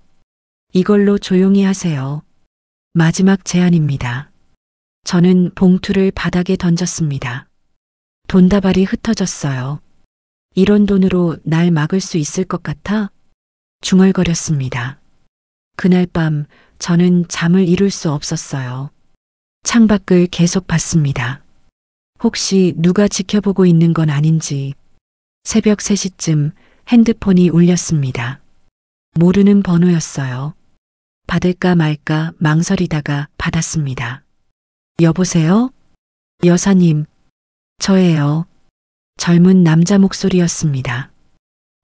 이걸로 조용히 하세요. 마지막 제안입니다. 저는 봉투를 바닥에 던졌습니다. 돈다발이 흩어졌어요. 이런 돈으로 날 막을 수 있을 것 같아? 중얼거렸습니다. 그날 밤 저는 잠을 이룰 수 없었어요. 창밖을 계속 봤습니다. 혹시 누가 지켜보고 있는 건 아닌지. 새벽 3시쯤 핸드폰이 울렸습니다. 모르는 번호였어요. 받을까 말까 망설이다가 받았습니다. 여보세요? 여사님, 저예요. 젊은 남자 목소리였습니다.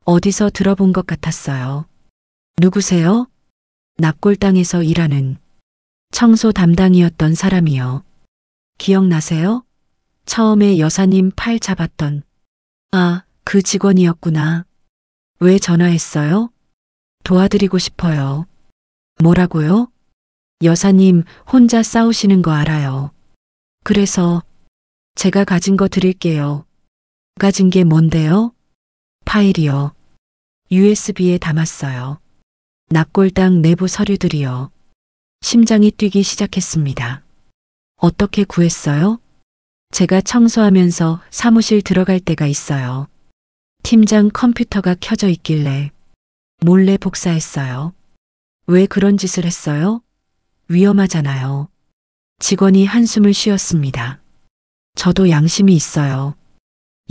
어디서 들어본 것 같았어요. 누구세요? 납골당에서 일하는 청소 담당이었던 사람이요. 기억나세요? 처음에 여사님 팔 잡았던. 아, 그 직원이었구나. 왜 전화했어요? 도와드리고 싶어요. 뭐라고요? 여사님 혼자 싸우시는 거 알아요. 그래서 제가 가진 거 드릴게요. 가진 게 뭔데요? 파일이요. USB에 담았어요. 납골당 내부 서류들이요. 심장이 뛰기 시작했습니다. 어떻게 구했어요? 제가 청소하면서 사무실 들어갈 때가 있어요. 팀장 컴퓨터가 켜져 있길래 몰래 복사했어요. 왜 그런 짓을 했어요? 위험하잖아요. 직원이 한숨을 쉬었습니다. 저도 양심이 있어요.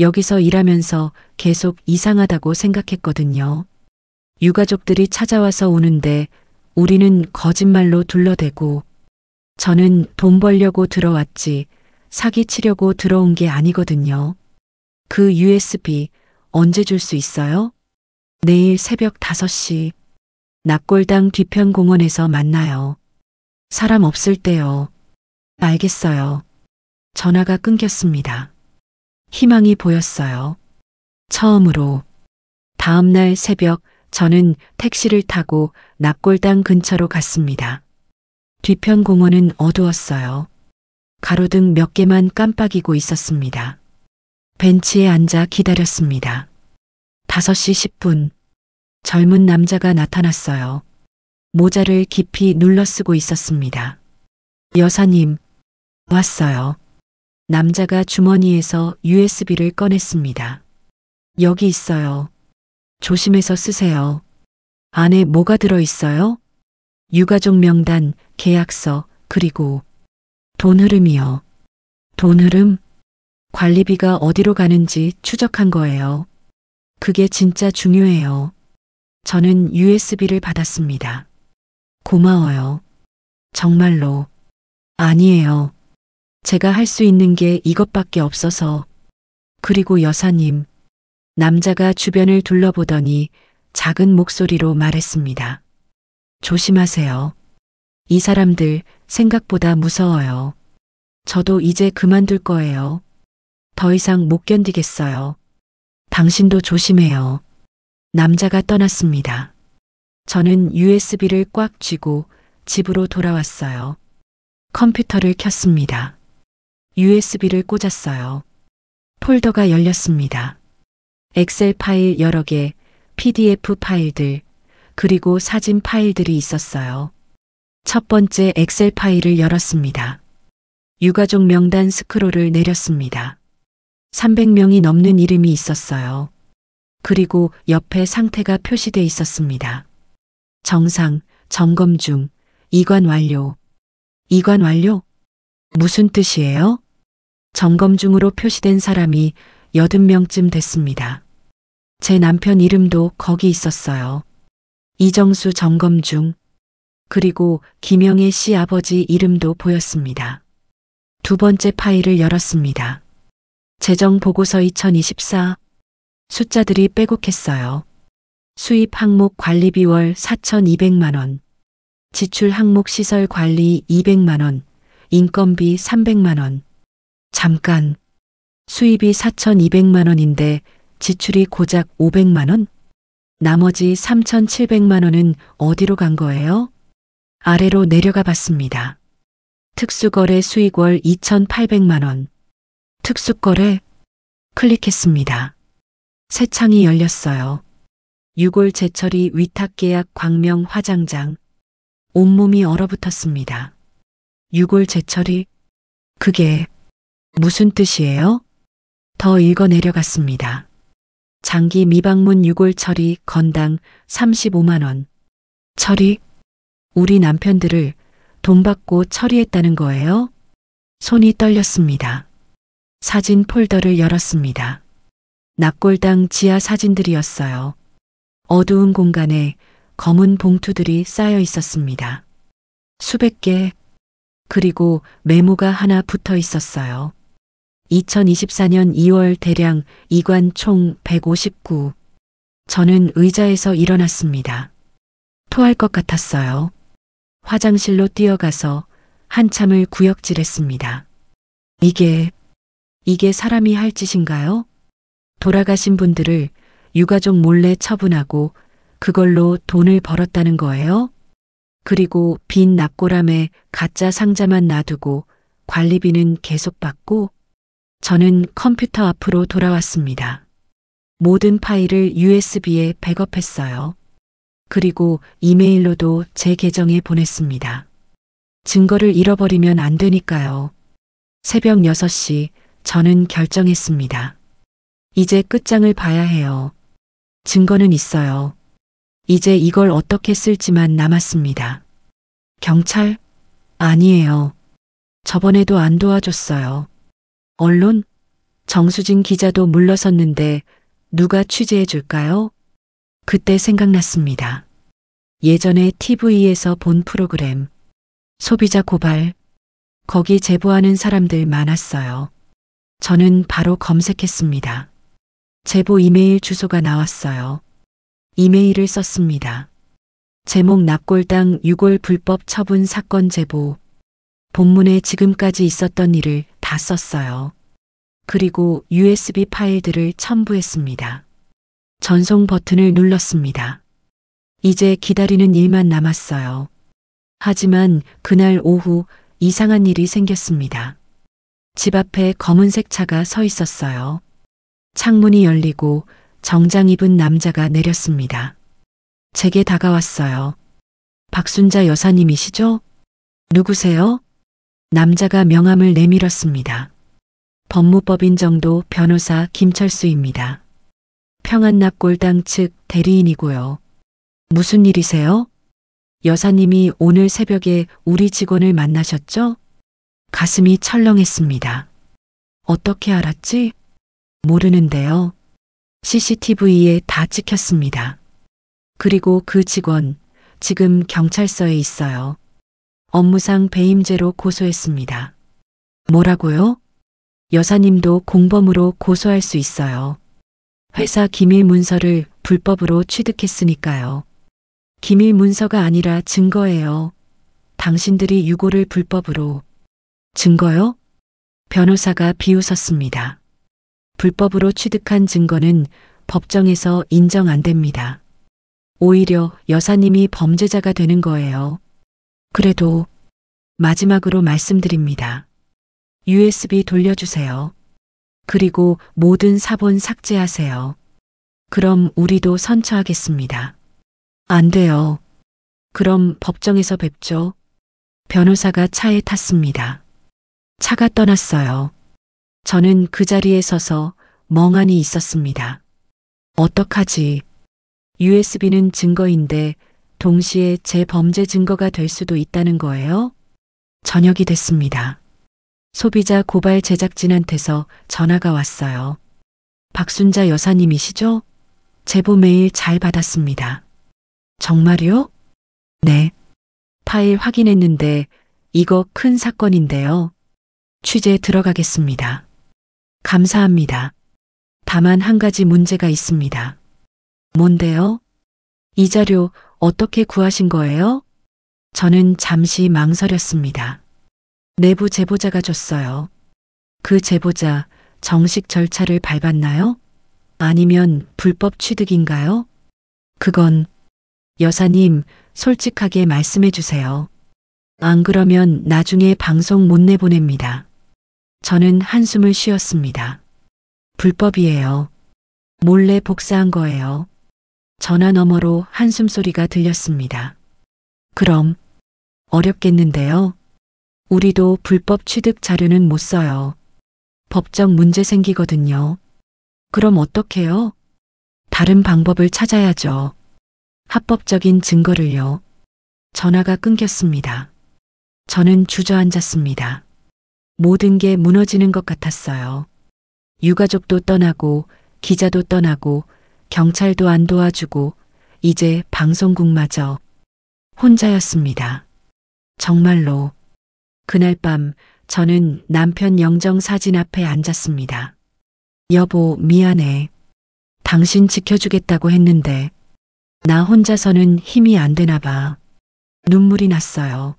여기서 일하면서 계속 이상하다고 생각했거든요. 유가족들이 찾아와서 오는데 우리는 거짓말로 둘러대고, 저는 돈 벌려고 들어왔지 사기치려고 들어온 게 아니거든요. 그 USB 언제 줄 수 있어요? 내일 새벽 5시 납골당 뒤편 공원에서 만나요. 사람 없을 때요. 알겠어요. 전화가 끊겼습니다. 희망이 보였어요. 처음으로. 다음 날 새벽 저는 택시를 타고 납골당 근처로 갔습니다. 뒤편 공원은 어두웠어요. 가로등 몇 개만 깜빡이고 있었습니다. 벤치에 앉아 기다렸습니다. 5시 10분. 젊은 남자가 나타났어요. 모자를 깊이 눌러 쓰고 있었습니다. 여사님, 왔어요. 남자가 주머니에서 USB를 꺼냈습니다. 여기 있어요. 조심해서 쓰세요. 안에 뭐가 들어있어요? 유가족 명단, 계약서, 그리고 돈 흐름이요. 돈 흐름? 관리비가 어디로 가는지 추적한 거예요. 그게 진짜 중요해요. 저는 USB를 받았습니다. 고마워요. 정말로. 아니에요. 제가 할 수 있는 게 이것밖에 없어서. 그리고 여사님. 남자가 주변을 둘러보더니 작은 목소리로 말했습니다. 조심하세요. 이 사람들 생각보다 무서워요. 저도 이제 그만둘 거예요. 더 이상 못 견디겠어요. 당신도 조심해요. 남자가 떠났습니다. 저는 USB를 꽉 쥐고 집으로 돌아왔어요. 컴퓨터를 켰습니다. USB를 꽂았어요. 폴더가 열렸습니다. 엑셀 파일 여러 개, PDF 파일들, 그리고 사진 파일들이 있었어요. 첫 번째 엑셀 파일을 열었습니다. 유가족 명단 스크롤을 내렸습니다. 300명이 넘는 이름이 있었어요. 그리고 옆에 상태가 표시돼 있었습니다. 정상, 점검 중, 이관 완료. 이관 완료? 무슨 뜻이에요? 점검 중으로 표시된 사람이 80명쯤 됐습니다. 제 남편 이름도 거기 있었어요. 이정수 점검 중. 그리고 김영애 씨 아버지 이름도 보였습니다. 두 번째 파일을 열었습니다. 재정보고서 2024. 숫자들이 빼곡했어요. 수입 항목 관리비 월 4,200만 원. 지출 항목 시설 관리 200만 원. 인건비 300만 원. 잠깐. 수입이 4,200만 원인데 지출이 고작 500만 원? 나머지 3,700만 원은 어디로 간 거예요? 아래로 내려가 봤습니다. 특수거래 수익월 2,800만 원. 특수거래? 클릭했습니다. 새 창이 열렸어요. 6월 제철이 위탁계약 광명 화장장. 온몸이 얼어붙었습니다. 6월 제철이? 그게 무슨 뜻이에요? 더 읽어 내려갔습니다. 장기 미방문 6월 처리 건당 35만 원. 처리? 우리 남편들을 돈 받고 처리했다는 거예요? 손이 떨렸습니다. 사진 폴더를 열었습니다. 납골당 지하 사진들이었어요. 어두운 공간에 검은 봉투들이 쌓여 있었습니다. 수백 개, 그리고 메모가 하나 붙어 있었어요. 2024년 2월 대량 이관 총 159. 저는 의자에서 일어났습니다. 토할 것 같았어요. 화장실로 뛰어가서 한참을 구역질했습니다. 이게 사람이 할 짓인가요? 돌아가신 분들을 유가족 몰래 처분하고 그걸로 돈을 벌었다는 거예요? 그리고 빈 납골함에 가짜 상자만 놔두고 관리비는 계속 받고? 저는 컴퓨터 앞으로 돌아왔습니다. 모든 파일을 USB에 백업했어요. 그리고 이메일로도 제 계정에 보냈습니다. 증거를 잃어버리면 안 되니까요. 새벽 6시 저는 결정했습니다. 이제 끝장을 봐야 해요. 증거는 있어요. 이제 이걸 어떻게 쓸지만 남았습니다. 경찰? 아니에요. 저번에도 안 도와줬어요. 언론? 정수진 기자도 물러섰는데 누가 취재해 줄까요? 그때 생각났습니다. 예전에 TV에서 본 프로그램. 소비자 고발. 거기 제보하는 사람들 많았어요. 저는 바로 검색했습니다. 제보 이메일 주소가 나왔어요. 이메일을 썼습니다. 제목 납골당 6월 불법 처분 사건 제보. 본문에 지금까지 있었던 일을 다 썼어요. 그리고 USB 파일들을 첨부했습니다. 전송 버튼을 눌렀습니다. 이제 기다리는 일만 남았어요. 하지만 그날 오후 이상한 일이 생겼습니다. 집 앞에 검은색 차가 서 있었어요. 창문이 열리고 정장 입은 남자가 내렸습니다. 제게 다가왔어요. 박순자 여사님이시죠? 누구세요? 남자가 명함을 내밀었습니다. 법무법인 정도 변호사 김철수입니다. 평안납골당 측 대리인이고요. 무슨 일이세요? 여사님이 오늘 새벽에 우리 직원을 만나셨죠? 가슴이 철렁했습니다. 어떻게 알았지? 모르는데요. CCTV에 다 찍혔습니다. 그리고 그 직원, 지금 경찰서에 있어요. 업무상 배임죄로 고소했습니다. 뭐라고요? 여사님도 공범으로 고소할 수 있어요. 회사 기밀 문서를 불법으로 취득했으니까요. 기밀 문서가 아니라 증거예요. 당신들이 유고를 불법으로. 증거요? 변호사가 비웃었습니다. 불법으로 취득한 증거는 법정에서 인정 안 됩니다. 오히려 여사님이 범죄자가 되는 거예요. 그래도 마지막으로 말씀드립니다. USB 돌려주세요. 그리고 모든 사본 삭제하세요. 그럼 우리도 선처하겠습니다. 안 돼요. 그럼 법정에서 뵙죠. 변호사가 차에 탔습니다. 차가 떠났어요. 저는 그 자리에 서서 멍하니 있었습니다. 어떡하지? USB는 증거인데 동시에 제 범죄 증거가 될 수도 있다는 거예요? 저녁이 됐습니다. 소비자 고발 제작진한테서 전화가 왔어요. 박순자 여사님이시죠? 제보 메일 잘 받았습니다. 정말요? 네. 파일 확인했는데 이거 큰 사건인데요. 취재 들어가겠습니다. 감사합니다. 다만 한 가지 문제가 있습니다. 뭔데요? 이 자료 어떻게 구하신 거예요? 저는 잠시 망설였습니다. 내부 제보자가 줬어요. 그 제보자 정식 절차를 밟았나요? 아니면 불법 취득인가요? 그건 여사님 솔직하게 말씀해 주세요. 안 그러면 나중에 방송 못 내보냅니다. 저는 한숨을 쉬었습니다. 불법이에요. 몰래 복사한 거예요. 전화 너머로 한숨 소리가 들렸습니다. 그럼 어렵겠는데요. 우리도 불법 취득 자료는 못 써요. 법적 문제 생기거든요. 그럼 어떡해요? 다른 방법을 찾아야죠. 합법적인 증거를요. 전화가 끊겼습니다. 저는 주저앉았습니다. 모든 게 무너지는 것 같았어요. 유가족도 떠나고 기자도 떠나고 경찰도 안 도와주고 이제 방송국마저 혼자였습니다. 정말로. 그날 밤 저는 남편 영정 사진 앞에 앉았습니다. 여보, 미안해. 당신 지켜주겠다고 했는데 나 혼자서는 힘이 안 되나 봐. 눈물이 났어요.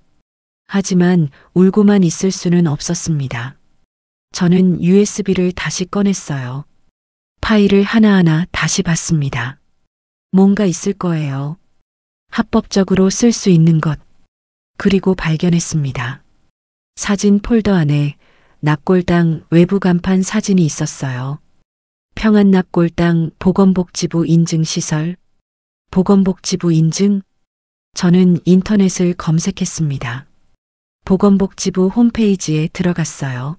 하지만 울고만 있을 수는 없었습니다. 저는 USB를 다시 꺼냈어요. 파일을 하나하나 다시 봤습니다. 뭔가 있을 거예요. 합법적으로 쓸 수 있는 것. 그리고 발견했습니다. 사진 폴더 안에 납골당 외부 간판 사진이 있었어요. 평안납골당 보건복지부 인증시설. 보건복지부 인증? 저는 인터넷을 검색했습니다. 보건복지부 홈페이지에 들어갔어요.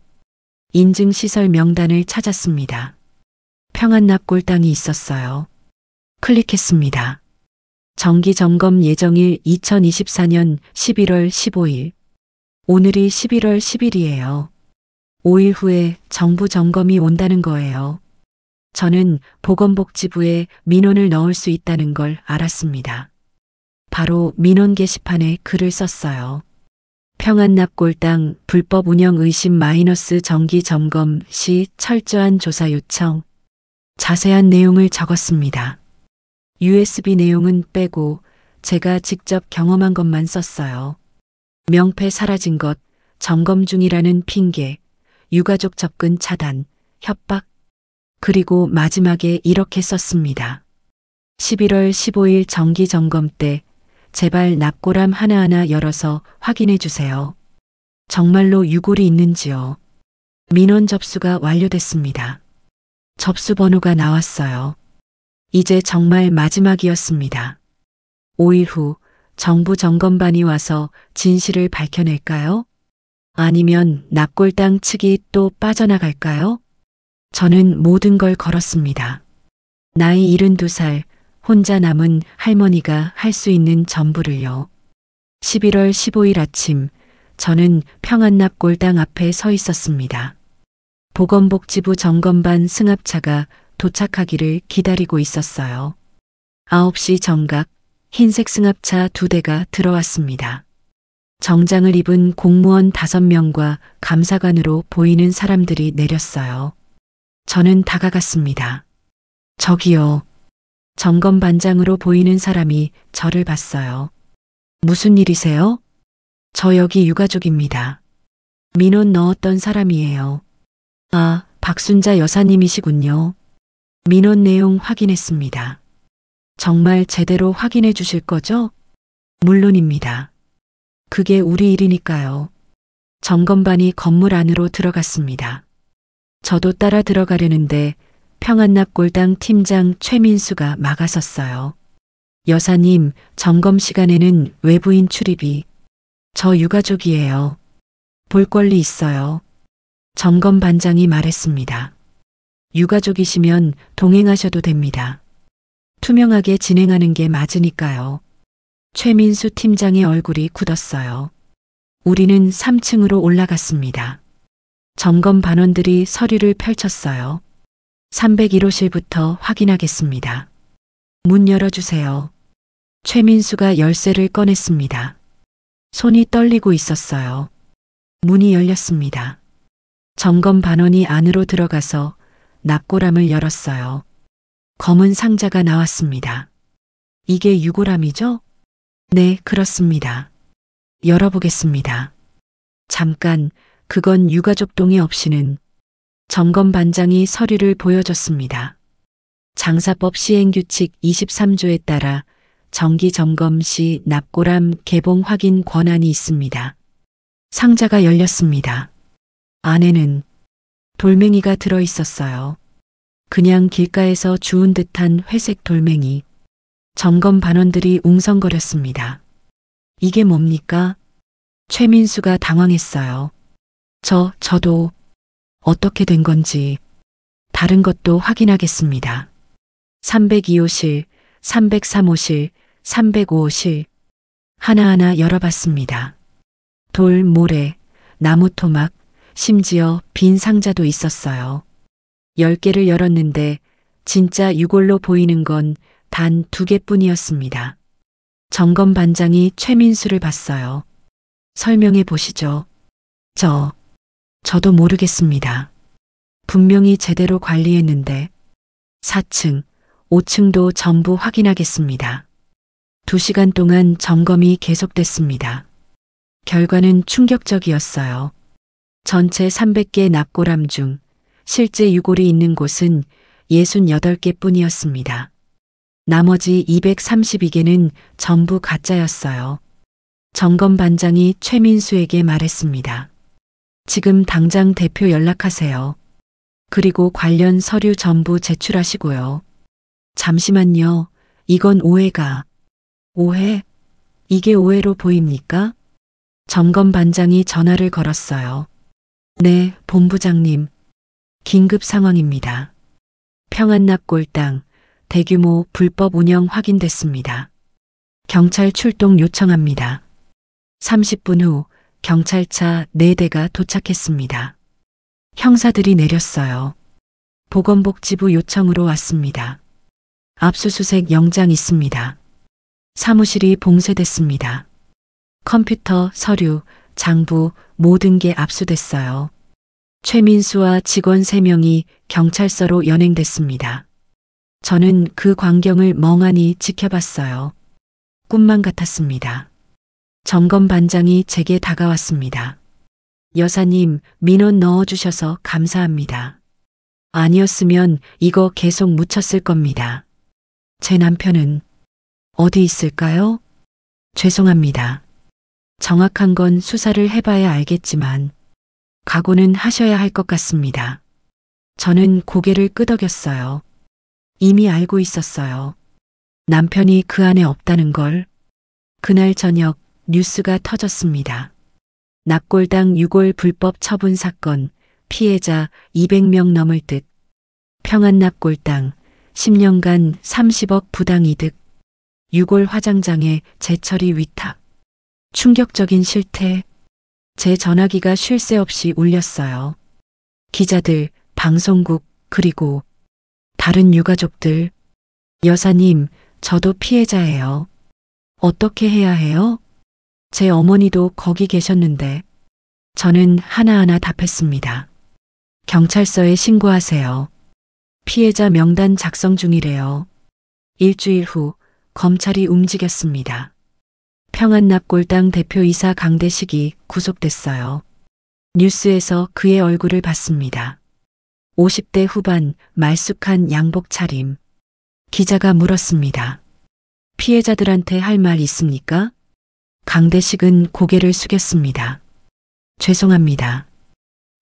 인증시설 명단을 찾았습니다. 평안납골당이 있었어요. 클릭했습니다. 정기점검 예정일 2024년 11월 15일. 오늘이 11월 10일이에요. 5일 후에 정부 점검이 온다는 거예요. 저는 보건복지부에 민원을 넣을 수 있다는 걸 알았습니다. 바로 민원 게시판에 글을 썼어요. 평안납골당 불법 운영 의심 마이너스 정기 점검 시 철저한 조사 요청. 자세한 내용을 적었습니다. USB 내용은 빼고 제가 직접 경험한 것만 썼어요. 명패 사라진 것, 점검 중이라는 핑계, 유가족 접근 차단, 협박. 그리고 마지막에 이렇게 썼습니다. 11월 15일 정기 점검 때 제발 납골함 하나하나 열어서 확인해 주세요. 정말로 유골이 있는지요. 민원 접수가 완료됐습니다. 접수 번호가 나왔어요. 이제 정말 마지막이었습니다. 5일 후 정부 점검반이 와서 진실을 밝혀낼까요? 아니면 납골당 측이 또 빠져나갈까요? 저는 모든 걸 걸었습니다. 나이 72살, 혼자 남은 할머니가 할 수 있는 전부를요. 11월 15일 아침, 저는 평안납 골당 앞에 서 있었습니다. 보건복지부 점검반 승합차가 도착하기를 기다리고 있었어요. 9시 정각, 흰색 승합차 2대가 들어왔습니다. 정장을 입은 공무원 5명과 감사관으로 보이는 사람들이 내렸어요. 저는 다가갔습니다. 저기요. 점검반장으로 보이는 사람이 저를 봤어요. 무슨 일이세요? 저 여기 유가족입니다. 민원 넣었던 사람이에요. 아, 박순자 여사님이시군요. 민원 내용 확인했습니다. 정말 제대로 확인해 주실 거죠? 물론입니다. 그게 우리 일이니까요. 점검반이 건물 안으로 들어갔습니다. 저도 따라 들어가려는데 평안납 골당 팀장 최민수가 막아섰어요. 여사님, 점검 시간에는 외부인 출입이. 저 유가족이에요. 볼 권리 있어요. 점검반장이 말했습니다. 유가족이시면 동행하셔도 됩니다. 투명하게 진행하는 게 맞으니까요. 최민수 팀장의 얼굴이 굳었어요. 우리는 3층으로 올라갔습니다. 점검 반원들이 서류를 펼쳤어요. 301호실부터 확인하겠습니다. 문 열어주세요. 최민수가 열쇠를 꺼냈습니다. 손이 떨리고 있었어요. 문이 열렸습니다. 점검 반원이 안으로 들어가서 납골함을 열었어요. 검은 상자가 나왔습니다. 이게 유골함이죠? 네, 그렇습니다. 열어보겠습니다. 잠깐, 그건 유가족 동의 없이는. 점검반장이 서류를 보여줬습니다. 장사법 시행규칙 23조에 따라 정기 점검 시 납골함 개봉 확인 권한이 있습니다. 상자가 열렸습니다. 안에는 돌멩이가 들어 있었어요. 그냥 길가에서 주운 듯한 회색 돌멩이. 점검 반원들이 웅성거렸습니다. 이게 뭡니까? 최민수가 당황했어요. 저도 어떻게 된 건지 다른 것도 확인하겠습니다. 302호실, 303호실, 305호실 하나하나 열어봤습니다. 돌, 모래, 나무 토막, 심지어 빈 상자도 있었어요. 10개를 열었는데 진짜 유골로 보이는 건 단 2개뿐이었습니다. 점검반장이 최민수를 봤어요. 설명해 보시죠. 저도 모르겠습니다. 분명히 제대로 관리했는데 4층, 5층도 전부 확인하겠습니다. 2시간 동안 점검이 계속됐습니다. 결과는 충격적이었어요. 전체 300개 납골함 중 실제 유골이 있는 곳은 68개 뿐이었습니다. 나머지 232개는 전부 가짜였어요. 점검반장이 최민수에게 말했습니다. 지금 당장 대표 연락하세요. 그리고 관련 서류 전부 제출하시고요. 잠시만요. 이건 오해가. 오해? 이게 오해로 보입니까? 점검반장이 전화를 걸었어요. 네, 본부장님. 긴급 상황입니다. 평안납 골당 대규모 불법 운영 확인됐습니다. 경찰 출동 요청합니다. 30분 후 경찰차 4대가 도착했습니다. 형사들이 내렸어요. 보건복지부 요청으로 왔습니다. 압수수색 영장 있습니다. 사무실이 봉쇄됐습니다. 컴퓨터, 서류, 장부 모든 게 압수됐어요. 최민수와 직원 3명이 경찰서로 연행됐습니다. 저는 그 광경을 멍하니 지켜봤어요. 꿈만 같았습니다. 점검반장이 제게 다가왔습니다. 여사님, 민원 넣어주셔서 감사합니다. 아니었으면 이거 계속 묻혔을 겁니다. 제 남편은 어디 있을까요? 죄송합니다. 정확한 건 수사를 해봐야 알겠지만 각오는 하셔야 할 것 같습니다. 저는 고개를 끄덕였어요. 이미 알고 있었어요. 남편이 그 안에 없다는 걸. 그날 저녁 뉴스가 터졌습니다. 납골당 유골 불법 처분 사건 피해자 200명 넘을 듯. 평안납골당 10년간 30억 부당이득, 유골 화장장애 재처리 위탁. 충격적인 실태. 제 전화기가 쉴 새 없이 울렸어요. 기자들, 방송국, 그리고 다른 유가족들. 여사님, 저도 피해자예요. 어떻게 해야 해요? 제 어머니도 거기 계셨는데. 저는 하나하나 답했습니다. 경찰서에 신고하세요. 피해자 명단 작성 중이래요. 일주일 후 검찰이 움직였습니다. 평안납골당 대표이사 강대식이 구속됐어요. 뉴스에서 그의 얼굴을 봤습니다. 50대 후반 말쑥한 양복 차림. 기자가 물었습니다. 피해자들한테 할 말 있습니까? 강대식은 고개를 숙였습니다. 죄송합니다.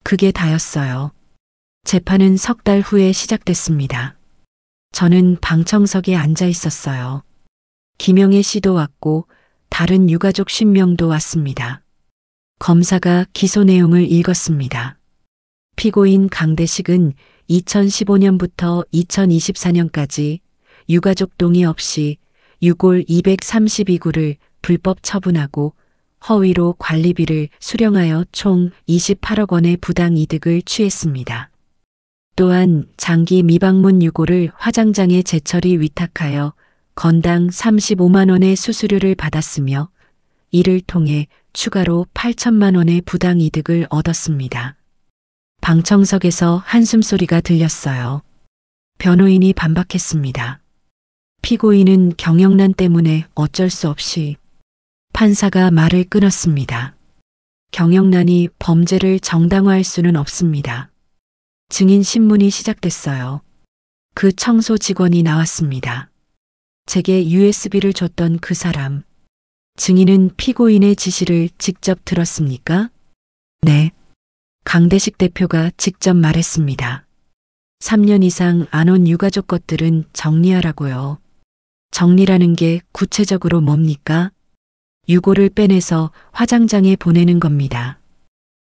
그게 다였어요. 재판은 석 달 후에 시작됐습니다. 저는 방청석에 앉아 있었어요. 김영애 씨도 왔고 다른 유가족 10명도 왔습니다. 검사가 기소 내용을 읽었습니다. 피고인 강대식은 2015년부터 2024년까지 유가족 동의 없이 유골 232구를 불법 처분하고 허위로 관리비를 수령하여 총 28억 원의 부당 이득을 취했습니다. 또한 장기 미방문 유골을 화장장에 재처리 위탁하여 건당 35만 원의 수수료를 받았으며 이를 통해 추가로 8천만 원의 부당 이득을 얻었습니다. 방청석에서 한숨소리가 들렸어요. 변호인이 반박했습니다. 피고인은 경영난 때문에 어쩔 수 없이. 판사가 말을 끊었습니다. 경영난이 범죄를 정당화할 수는 없습니다. 증인 신문이 시작됐어요. 그 청소 직원이 나왔습니다. 제게 USB를 줬던 그 사람. 증인은 피고인의 지시를 직접 들었습니까? 네. 강대식 대표가 직접 말했습니다. 3년 이상 안 온 유가족 것들은 정리하라고요. 정리라는 게 구체적으로 뭡니까? 유골을 빼내서 화장장에 보내는 겁니다.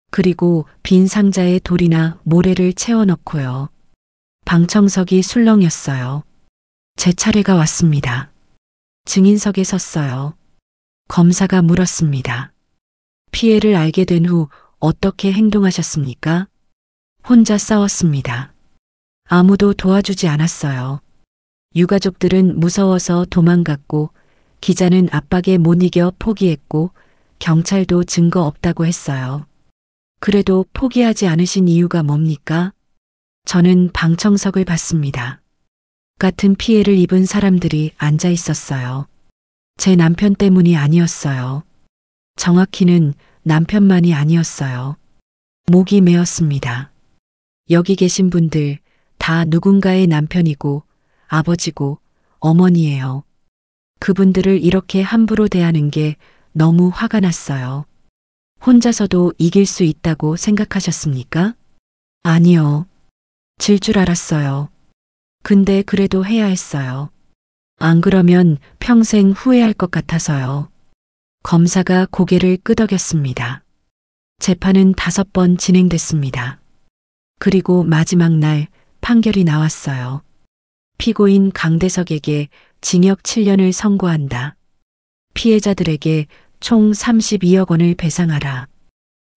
그리고 빈 상자에 돌이나 모래를 채워넣고요. 방청석이 술렁였어요. 제 차례가 왔습니다. 증인석에 섰어요. 검사가 물었습니다. 피해를 알게 된 후 어떻게 행동하셨습니까? 혼자 싸웠습니다. 아무도 도와주지 않았어요. 유가족들은 무서워서 도망갔고 기자는 압박에 못 이겨 포기했고 경찰도 증거 없다고 했어요. 그래도 포기하지 않으신 이유가 뭡니까? 저는 방청석을 봤습니다. 같은 피해를 입은 사람들이 앉아 있었어요. 제 남편 때문이 아니었어요. 정확히는 남편만이 아니었어요. 목이 메었습니다. 여기 계신 분들 다 누군가의 남편이고 아버지고 어머니예요. 그분들을 이렇게 함부로 대하는 게 너무 화가 났어요. 혼자서도 이길 수 있다고 생각하셨습니까? 아니요. 질 줄 알았어요. 근데 그래도 해야 했어요. 안 그러면 평생 후회할 것 같아서요. 검사가 고개를 끄덕였습니다. 재판은 5번 진행됐습니다. 그리고 마지막 날 판결이 나왔어요. 피고인 강대석에게 징역 7년을 선고한다. 피해자들에게 총 32억 원을 배상하라.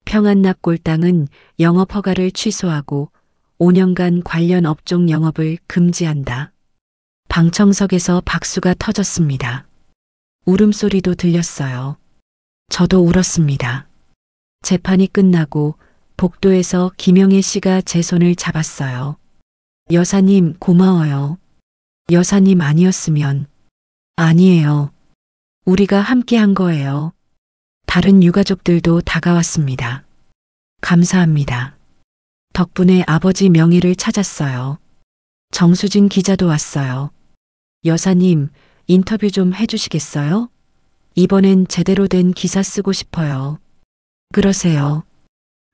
평안납골당은 영업허가를 취소하고 5년간 관련 업종 영업을 금지한다. 방청석에서 박수가 터졌습니다. 울음소리도 들렸어요. 저도 울었습니다. 재판이 끝나고 복도에서 김영애 씨가 제 손을 잡았어요. 여사님 고마워요. 여사님 아니었으면. 아니에요. 우리가 함께 한 거예요. 다른 유가족들도 다가왔습니다. 감사합니다. 덕분에 아버지 명의를 찾았어요. 정수진 기자도 왔어요. 여사님, 인터뷰 좀 해주시겠어요? 이번엔 제대로 된 기사 쓰고 싶어요. 그러세요.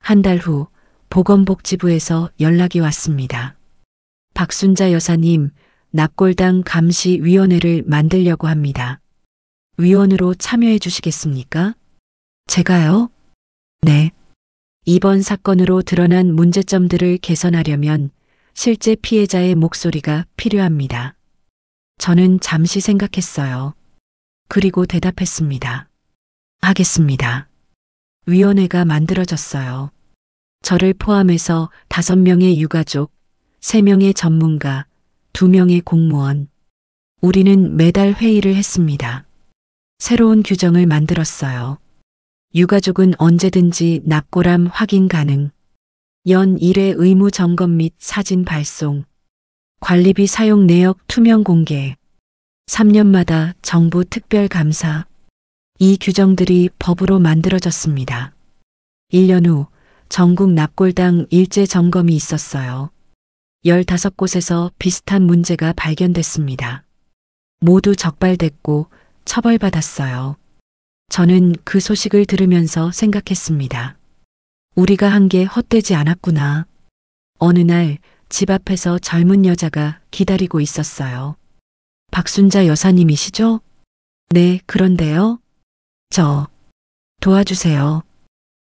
한 달 후 보건복지부에서 연락이 왔습니다. 박순자 여사님, 납골당 감시위원회를 만들려고 합니다. 위원으로 참여해 주시겠습니까? 제가요? 네. 이번 사건으로 드러난 문제점들을 개선하려면 실제 피해자의 목소리가 필요합니다. 저는 잠시 생각했어요. 그리고 대답했습니다. 하겠습니다. 위원회가 만들어졌어요. 저를 포함해서 5명의 유가족, 3명의 전문가, 2명의 공무원. 우리는 매달 회의를 했습니다. 새로운 규정을 만들었어요. 유가족은 언제든지 납골함 확인 가능. 연 1회 의무 점검 및 사진 발송. 관리비 사용 내역 투명 공개. 3년마다 정부 특별 감사. 이 규정들이 법으로 만들어졌습니다. 1년 후 전국 납골당 일제 점검이 있었어요. 15곳에서 비슷한 문제가 발견됐습니다. 모두 적발됐고 처벌받았어요. 저는 그 소식을 들으면서 생각했습니다. 우리가 한 게 헛되지 않았구나. 어느 날 집 앞에서 젊은 여자가 기다리고 있었어요. 박순자 여사님이시죠? 네, 그런데요. 저 도와주세요.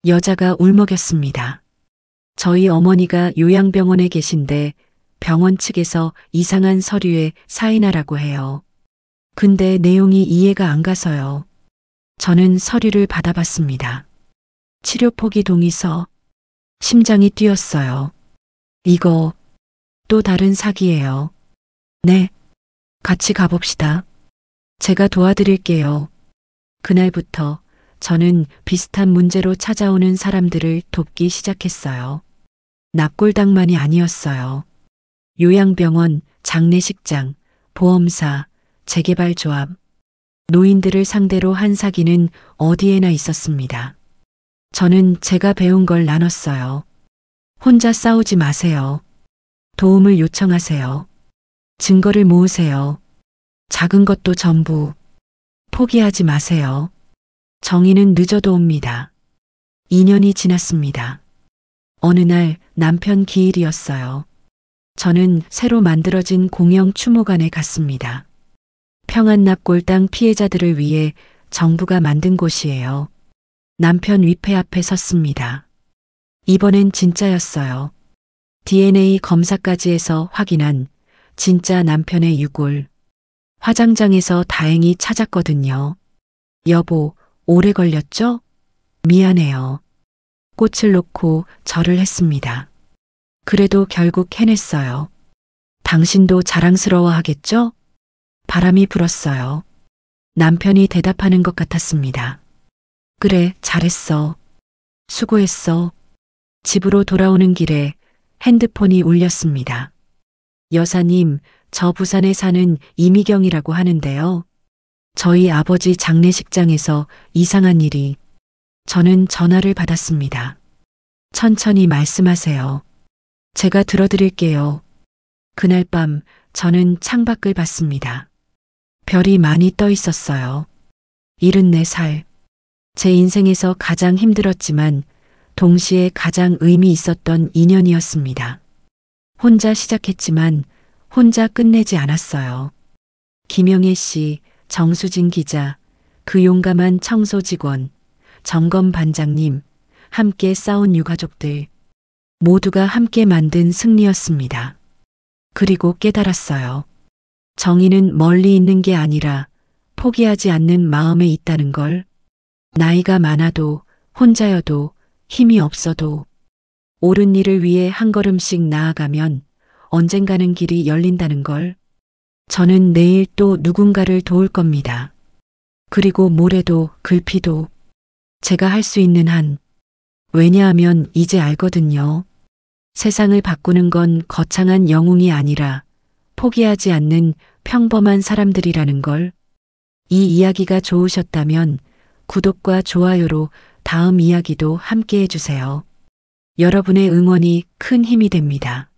여자가 울먹였습니다. 저희 어머니가 요양병원에 계신데 병원 측에서 이상한 서류에 사인하라고 해요. 근데 내용이 이해가 안 가서요. 저는 서류를 받아봤습니다. 치료 포기 동의서. 심장이 뛰었어요. 이거 또 다른 사기예요. 네, 같이 가봅시다. 제가 도와드릴게요. 그날부터 저는 비슷한 문제로 찾아오는 사람들을 돕기 시작했어요. 납골당만이 아니었어요. 요양병원, 장례식장, 보험사, 재개발조합, 노인들을 상대로 한 사기는 어디에나 있었습니다. 저는 제가 배운 걸 나눴어요. 혼자 싸우지 마세요. 도움을 요청하세요. 증거를 모으세요. 작은 것도 전부. 포기하지 마세요. 정의는 늦어도 옵니다. 2년이 지났습니다. 어느 날 남편 기일이었어요. 저는 새로 만들어진 공영 추모관에 갔습니다. 평안납골당 피해자들을 위해 정부가 만든 곳이에요. 남편 위패 앞에 섰습니다. 이번엔 진짜였어요. DNA 검사까지 해서 확인한 진짜 남편의 유골. 화장장에서 다행히 찾았거든요. 여보, 오래 걸렸죠? 미안해요. 꽃을 놓고 절을 했습니다. 그래도 결국 해냈어요. 당신도 자랑스러워하겠죠? 바람이 불었어요. 남편이 대답하는 것 같았습니다. 그래, 잘했어. 수고했어. 집으로 돌아오는 길에 핸드폰이 울렸습니다. 여사님, 저 부산에 사는 이미경이라고 하는데요. 저희 아버지 장례식장에서 이상한 일이. 저는 전화를 받았습니다. 천천히 말씀하세요. 제가 들어드릴게요. 그날 밤 저는 창밖을 봤습니다. 별이 많이 떠 있었어요. 74살. 제 인생에서 가장 힘들었지만 동시에 가장 의미 있었던 2년이었습니다. 혼자 시작했지만 혼자 끝내지 않았어요. 김영애 씨, 정수진 기자, 그 용감한 청소 직원, 점검 반장님, 함께 싸운 유가족들, 모두가 함께 만든 승리였습니다. 그리고 깨달았어요. 정의는 멀리 있는 게 아니라 포기하지 않는 마음에 있다는 걸. 나이가 많아도, 혼자여도, 힘이 없어도 옳은 일을 위해 한 걸음씩 나아가면 언젠가는 길이 열린다는 걸. 저는 내일 또 누군가를 도울 겁니다. 그리고 모레도, 글피도 제가 할 수 있는 한. 왜냐하면 이제 알거든요. 세상을 바꾸는 건 거창한 영웅이 아니라 포기하지 않는 평범한 사람들이라는 걸. 이 이야기가 좋으셨다면 구독과 좋아요로 다음 이야기도 함께 해주세요. 여러분의 응원이 큰 힘이 됩니다.